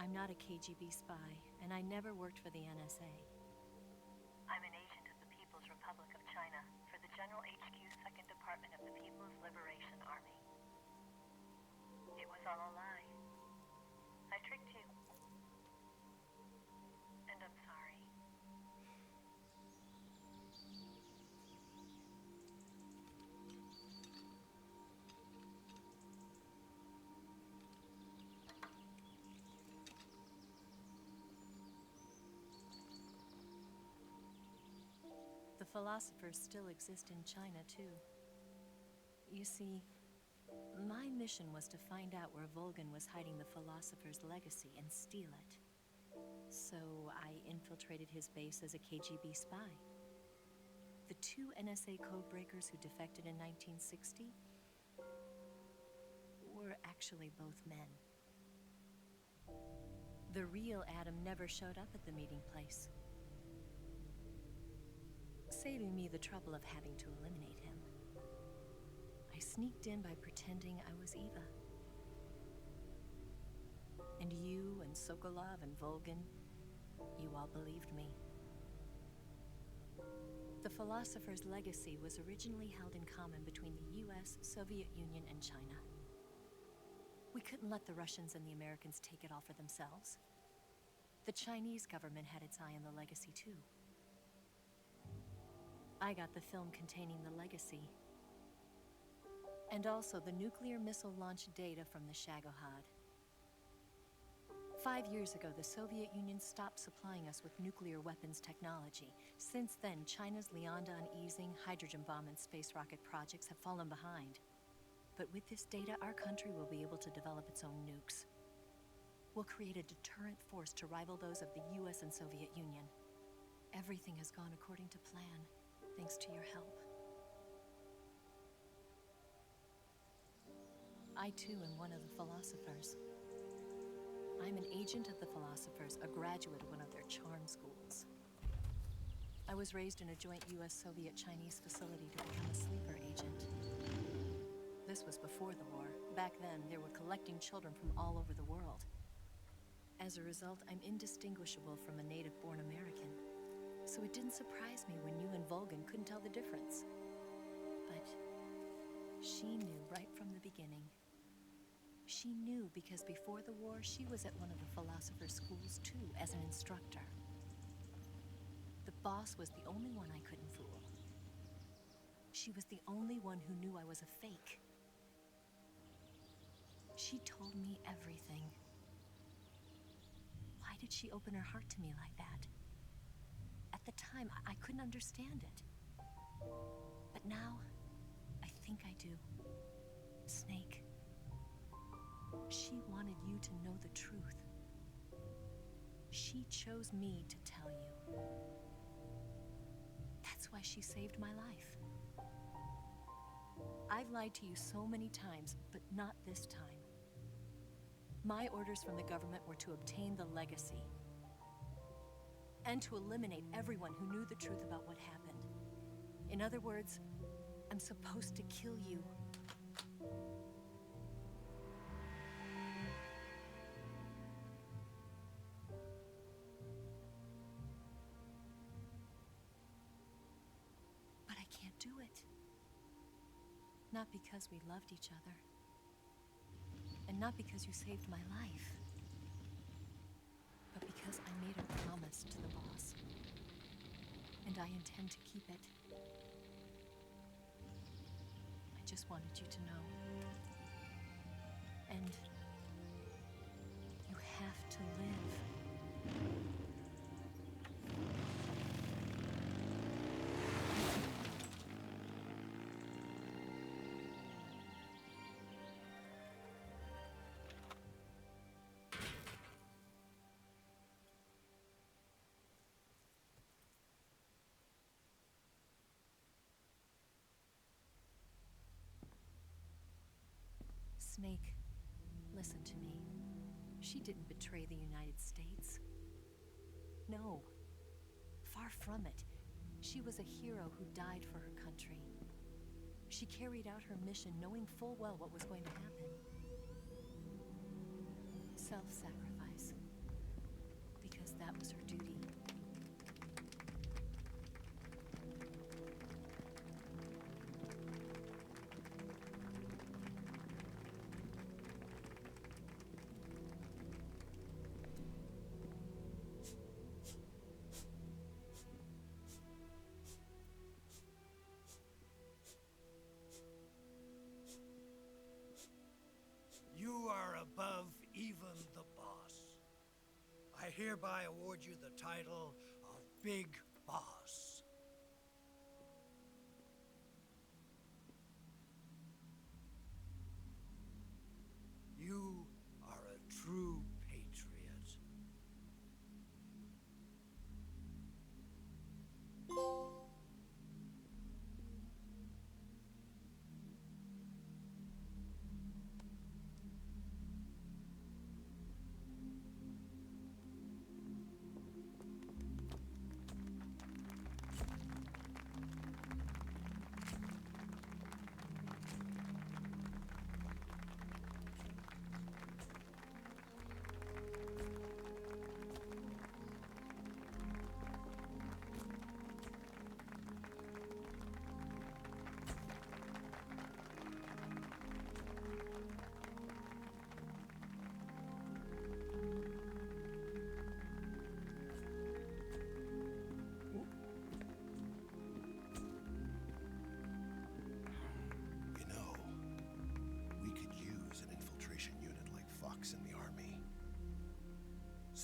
I'm not a KGB spy, and I never worked for the NSA. I'm an agent of the People's Republic of China for the General HQ 2nd Department of the People's Liberation Army. It was all a lie. I tricked you. And I'm sorry. The philosophers still exist in China, too. You see, my mission was to find out where Volguin was hiding the philosopher's legacy and steal it. So I infiltrated his base as a KGB spy. The two NSA codebreakers who defected in 1960 were actually both men. The real Adam never showed up at the meeting place, saving me the trouble of having to eliminate him. I sneaked in by pretending I was Eva. And you and Sokolov and Volguin, you all believed me. The philosopher's legacy was originally held in common between the US, Soviet Union, and China. We couldn't let the Russians and the Americans take it all for themselves. The Chinese government had its eye on the legacy too. I got the film containing the legacy, and also the nuclear missile launch data from the Shagohod. 5 years ago, the Soviet Union stopped supplying us with nuclear weapons technology. Since then, China's Liaodong easing, hydrogen bomb, and space rocket projects have fallen behind. But with this data, our country will be able to develop its own nukes. We'll create a deterrent force to rival those of the US and Soviet Union. Everything has gone according to plan, thanks to your help. I too am one of the philosophers. I'm an agent of the philosophers, a graduate of one of their charm schools. I was raised in a joint US-Soviet-Chinese facility to become a sleeper agent. This was before the war. Back then, they were collecting children from all over the world. As a result, I'm indistinguishable from a native-born American. So it didn't surprise me when you and Volguin couldn't tell the difference. But she knew right from the beginning. She knew because before the war, she was at one of the philosopher's schools too, as an instructor. The boss was the only one I couldn't fool. She was the only one who knew I was a fake. She told me everything. Why did she open her heart to me like that? At the time, I couldn't understand it. But now, I think I do. Snake. She wanted you to know the truth. She chose me to tell you. That's why she saved my life. I've lied to you so many times, but not this time. My orders from the government were to obtain the legacy and to eliminate everyone who knew the truth about what happened. In other words, I'm supposed to kill you. But I can't do it. Not because we loved each other. And not because you saved my life. But because I made a promise to the boss. And I intend to keep it. I just wanted you to know. And you have to live. Snake, listen to me. She didn't betray the United States. No. Far from it. She was a hero who died for her country. She carried out her mission knowing full well what was going to happen. Self-sacrifice. Because that was her duty. You are above even the boss. I hereby award you the title of Big Boss. You are a true patriot.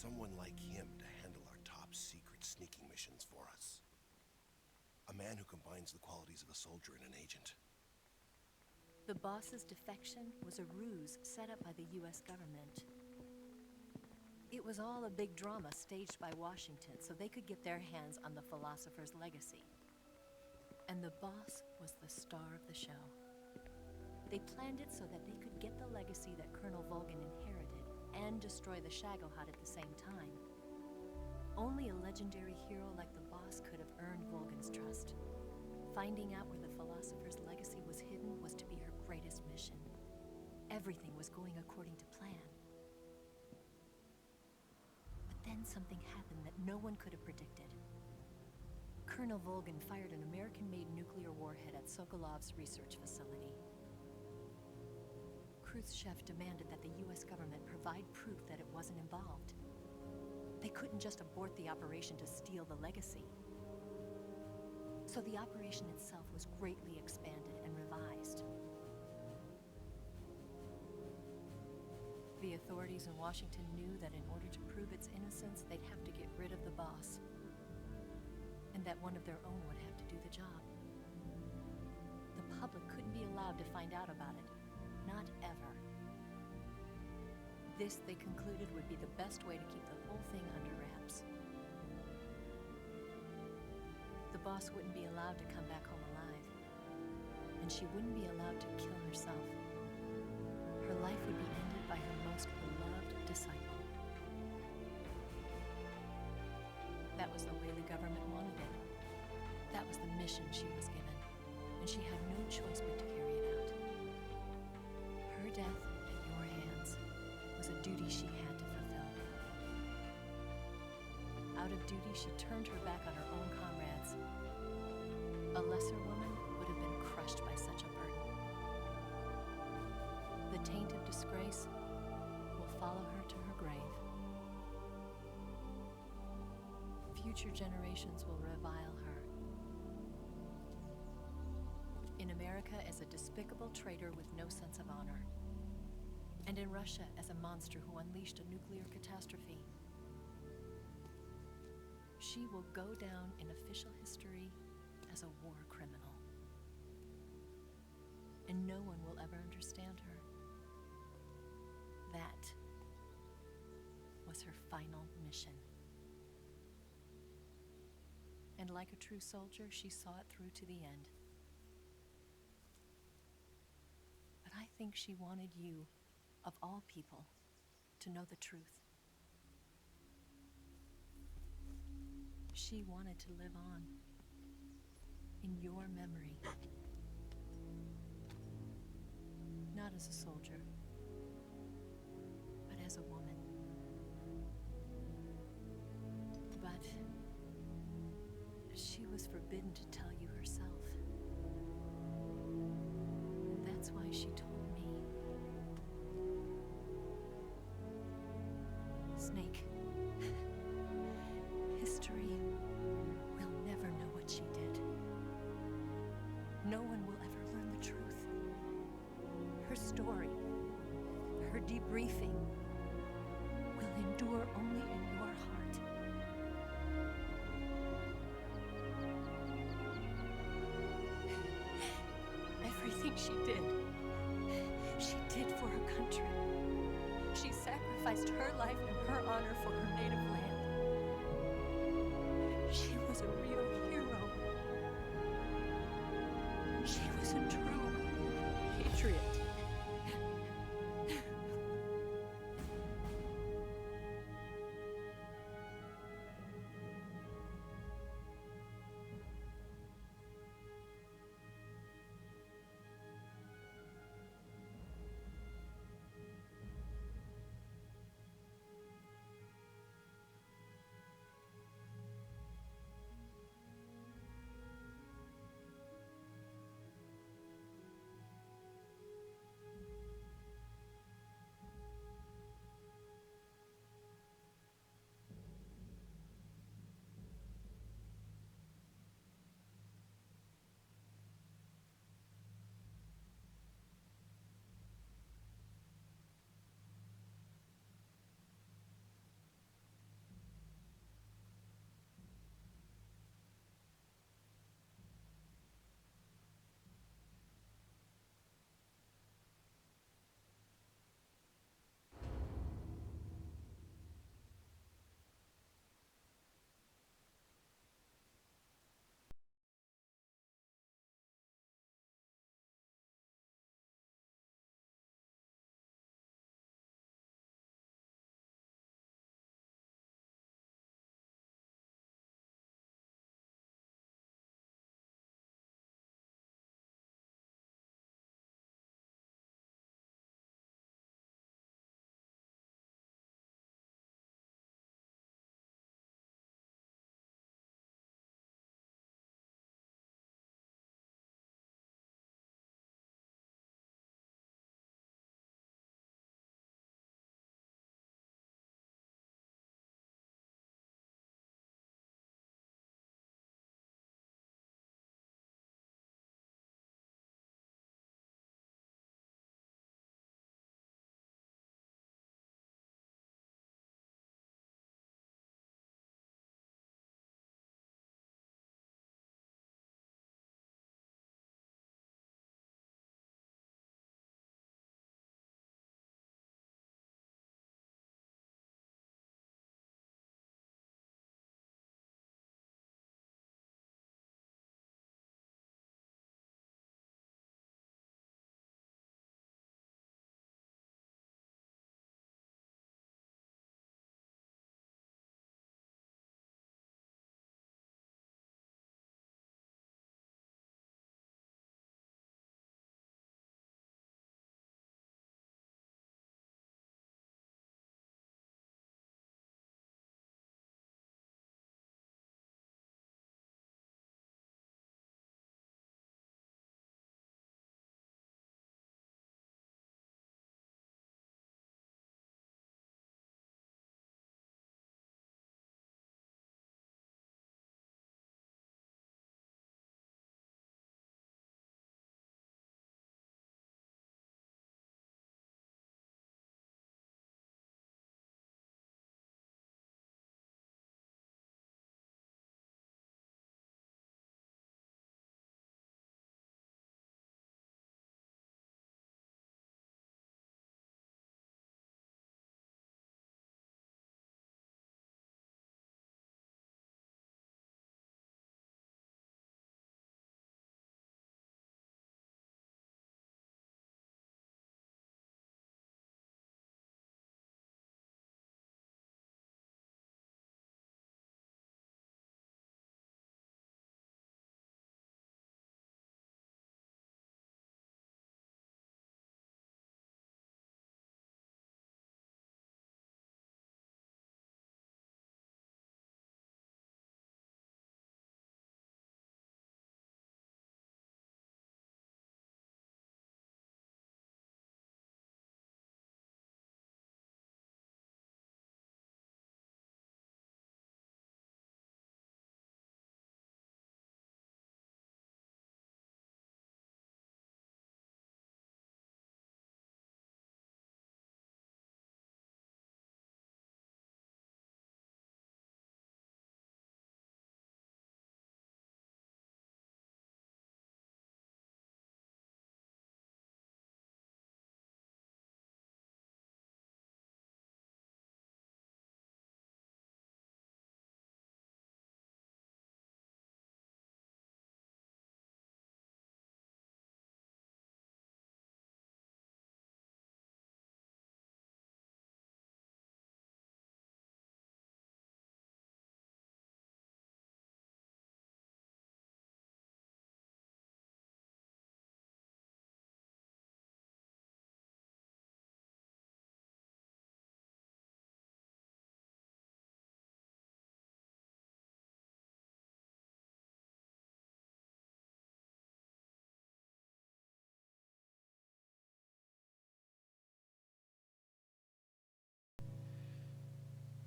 someone like him to handle our top secret sneaking missions for us. A man who combines the qualities of a soldier and an agent. The boss's defection was a ruse set up by the US government. It was all a big drama staged by Washington so they could get their hands on the philosopher's legacy. And the boss was the star of the show. They planned it so that they could get the legacy that Colonel Volguin inherited and destroy the Shagohod at the same time. Only a legendary hero like the boss could have earned Volguin's trust. Finding out where the philosopher's legacy was hidden was to be her greatest mission. Everything was going according to plan. But then something happened that no one could have predicted. Colonel Volguin fired an American-made nuclear warhead at Sokolov's research facility. Khrushchev demanded that the US government provide proof that it wasn't involved. They couldn't just abort the operation to steal the legacy. So the operation itself was greatly expanded and revised. The authorities in Washington knew that in order to prove its innocence, they'd have to get rid of the boss, and that one of their own would have to do the job. The public couldn't be allowed to find out about it. Not ever. This, they concluded, would be the best way to keep the whole thing under wraps. The boss wouldn't be allowed to come back home alive, and she wouldn't be allowed to kill herself. Her life would be ended by her most beloved disciple. That was the way the government wanted it. That was the mission she was given, and she had no choice but to carry it out. Her death at your hands was a duty she had to fulfill. Out of duty, she turned her back on her own comrades. A lesser woman would have been crushed by such a burden. The taint of disgrace will follow her to her grave. Future generations will revile her. In America as a despicable traitor with no sense of honor. And in Russia as a monster who unleashed a nuclear catastrophe. She will go down in official history as a war criminal. And no one will ever understand her. That was her final mission. And like a true soldier, she saw it through to the end. But I think she wanted you, of all people, to know the truth. She wanted to live on in your memory. Not as a soldier, but as a woman. But she was forbidden to tell you herself. That's why she told me. Snake, history will never know what she did. No one will ever learn the truth. Her story, her debriefing, will endure only in your heart. Everything she did for her country. She sacrificed her life and her honor for her native land. She was a real hero. She was a true patriot.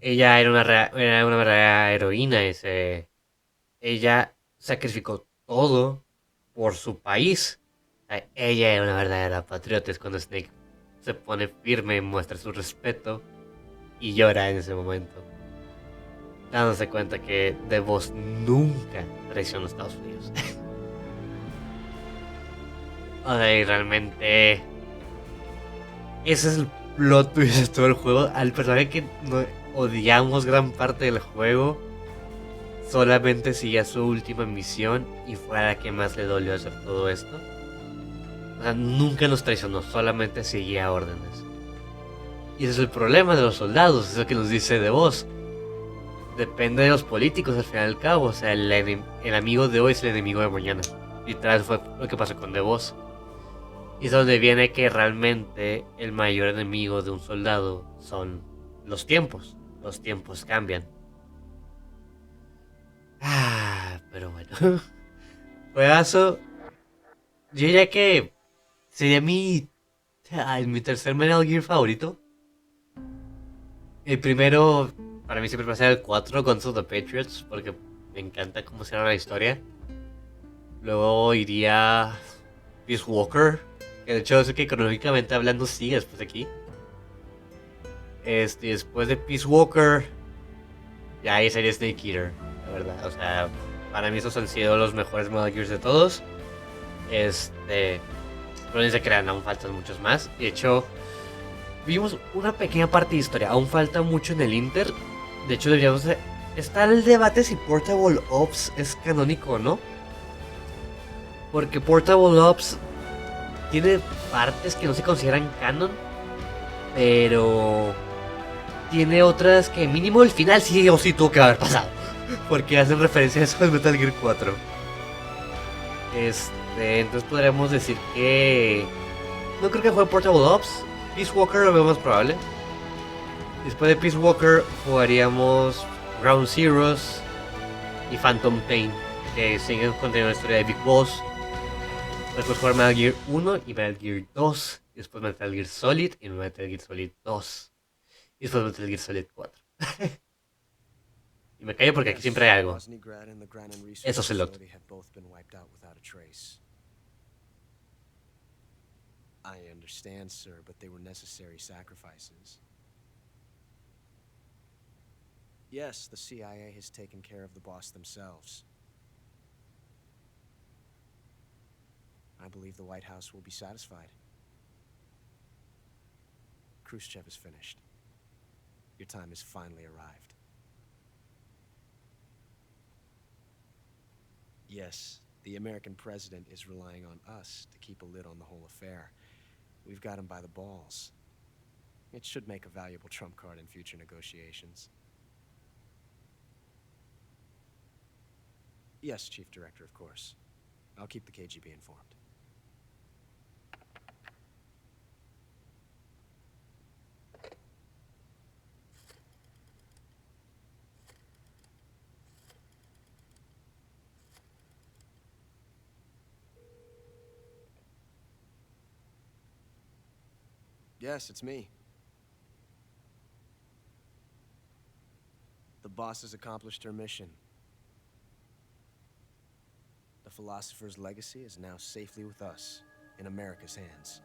ella era una verdadera heroína. Ella sacrificó todo por su país. Ella era una verdadera patriota. Es cuando Snake se pone firme, muestra su respeto y llora en ese momento, dándose cuenta que The Boss nunca traicionó a Estados Unidos. O sea, y realmente ese es el plot twist de todo el juego. Al personaje que odiamos gran parte del juego, solamente seguía su última misión y fue a la que más le dolió hacer todo esto. O sea, nunca nos traicionó, solamente seguía órdenes. Y ese es el problema de los soldados, es lo que nos dice The Boss. Depende de los políticos al fin y al cabo. O sea, el amigo de hoy es el enemigo de mañana. Literal fue lo que pasó con The Boss. Y es donde viene que realmente el mayor enemigo de un soldado son los tiempos. Los tiempos cambian. Pero bueno. Juegazo. Yo diría que sería mi tercer Metal Gear favorito. El primero, para mí siempre va a ser el 4, Contra the Patriots, porque me encanta cómo se llama la historia. Luego iría Peace Walker, que de hecho es que cronológicamente hablando sigue después de aquí. Después de Peace Walker, ya ahí sería Snake Eater, la verdad. O sea, para mí esos han sido los mejores Metal Gears de todos. Pero ni se crean, aún faltan muchos más. De hecho, vimos una pequeña parte de historia, aún falta mucho en el Inter. De hecho, deberíamos de... Está el debate si Portable Ops es canónico o no. Porque Portable Ops tiene partes que no se consideran canon, pero tiene otras que mínimo el final sí o sí tuvo que haber pasado. Porque hacen referencia a eso en Metal Gear 4. Entonces podríamos decir que... No creo que fue Portable Ops. Peace Walker lo veo más probable. Después de Peace Walker jugaríamos Ground Zeroes y Phantom Pain, que siguen conteniendo la historia de Big Boss. Después jugar Metal Gear 1 y Metal Gear 2. Y después Metal Gear Solid y Metal Gear Solid 2. Y después Metal Gear Solid 4. Y me callo porque aquí siempre hay algo. Eso es el otro. I understand, sir, but they were necessary sacrifices. Yes, the CIA has taken care of the boss themselves. I believe the White House will be satisfied. Khrushchev is finished. Your time has finally arrived. Yes, the American president is relying on us to keep a lid on the whole affair. We've got him by the balls. It should make a valuable trump card in future negotiations. Yes, Chief Director, of course. I'll keep the KGB informed. Yes, it's me. The boss has accomplished her mission. The philosopher's legacy is now safely with us, in America's hands.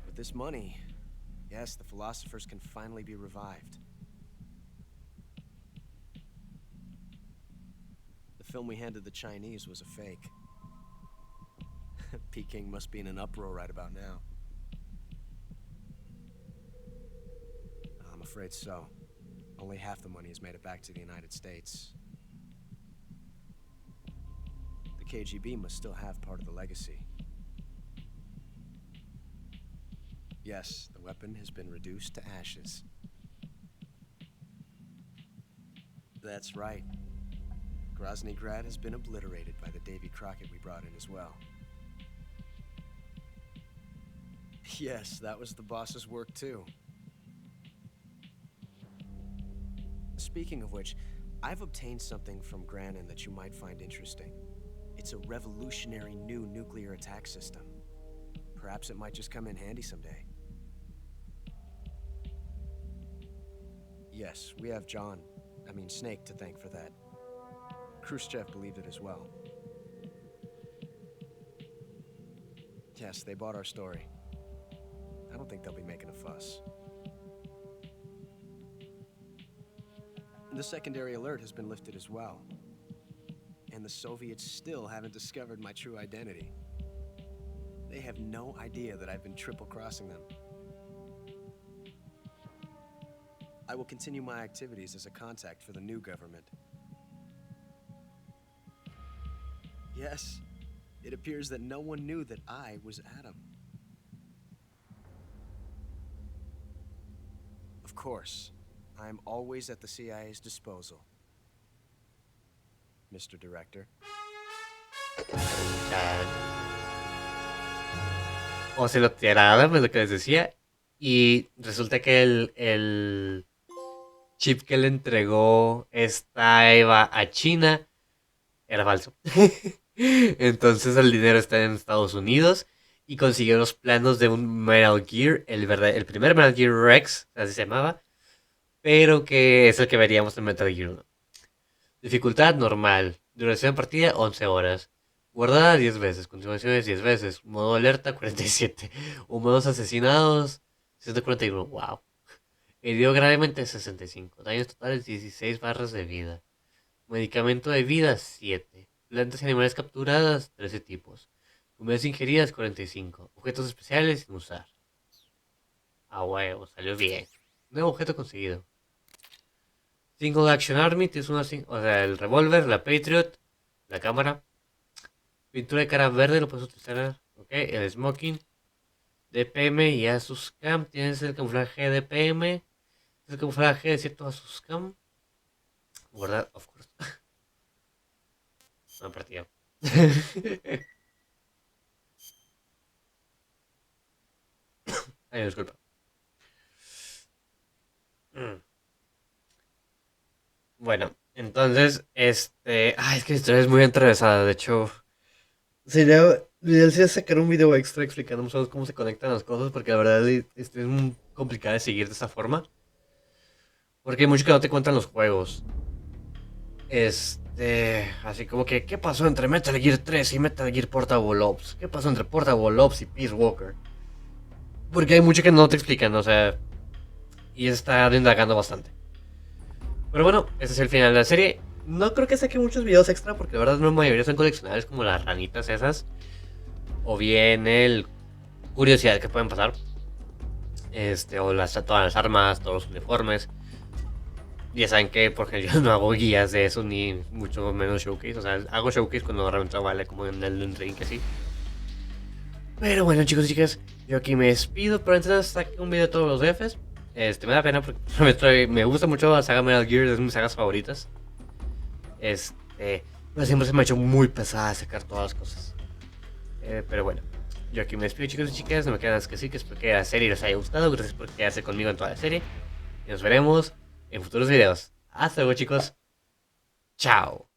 With this money, yes, the philosophers can finally be revived. The film we handed the Chinese was a fake. Peking must be in an uproar right about now. I'm afraid so. Only half the money has made it back to the United States. The KGB must still have part of the legacy. Yes, the weapon has been reduced to ashes. That's right. Grozny Grad has been obliterated by the Davy Crockett we brought in as well. Yes, that was the boss's work too. Speaking of which, I've obtained something from Granin that you might find interesting. It's a revolutionary new nuclear attack system. Perhaps it might just come in handy someday. Yes, we have Snake to thank for that. Khrushchev believed it as well. Yes, they bought our story. I don't think they'll be making a fuss. The secondary alert has been lifted as well. And the Soviets still haven't discovered my true identity. They have no idea that I've been triple-crossing them. I will continue my activities as a contact for the new government. Yes, it appears that no one knew that I was Adam. Of course, I am always at the CIA's disposal, Mr. Director. O se lo tiraba, pues lo que les decía. Y resulta que el chip que le entregó esta Eva a China era falso. Entonces el dinero está en Estados Unidos. Y consiguió los planos de un Metal Gear, el primer Metal Gear Rex, así se llamaba. Pero que es el que veríamos en Metal Gear 1. Dificultad normal. Duración de partida 11 horas. Guardada 10 veces. Continuaciones 10 veces. Modo alerta 47. Humanos asesinados 141. Wow. Herido gravemente 65. Daños totales 16 barras de vida. Medicamento de vida 7. Plantas y animales capturadas 13 tipos. Comidas ingeridas 45. Objetos especiales sin usar. Ah, huevo, salió bien. Nuevo objeto conseguido. Single Action Army, tienes una, o sea, el revólver, la Patriot, la cámara. Pintura de cara verde, lo puedes utilizar. Ok, el smoking. DPM y Asus Cam. Tienes el camuflaje de DPM. El camuflaje de cierto Asus Cam. Guardar, of course. Una partida. Ay, disculpa. Bueno, entonces, es que la historia es muy atravesada, de hecho. Sería ideal sacar un video extra explicando más o menos cómo se conectan las cosas, porque la verdad es muy complicado de seguir de esa forma. Porque hay mucho que no te cuentan los juegos. Así como que, ¿qué pasó entre Metal Gear 3 y Metal Gear Portable Ops? ¿Qué pasó entre Portable Ops y Peace Walker? Porque hay mucho que no te explican, o sea, y está indagando bastante. Pero bueno, ese es el final de la serie. No creo que saque muchos videos extra, porque la verdad la mayoría son coleccionables, como las ranitas esas. O bien el curiosidad que pueden pasar. O todas las armas, todos los uniformes. Ya saben que, por ejemplo, yo no hago guías de eso, ni mucho menos showcase. O sea, hago showcase cuando realmente vale, como en el ring, que sí. Pero bueno, chicos y chicas, yo aquí me despido. Pero antes saqué un video de todos los jefes. Me da pena porque me gusta mucho la saga Metal Gear, es de mis sagas favoritas. Pero siempre se me ha hecho muy pesada sacar todas las cosas. Pero bueno, yo aquí me despido, chicos y chicas. No me queda más que decir que espero que la serie les haya gustado. Gracias por quedarse conmigo en toda la serie. Y nos veremos en futuros videos. Hasta luego, chicos. Chao.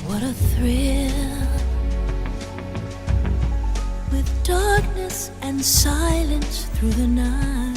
What a thrill, with darkness and silence through the night.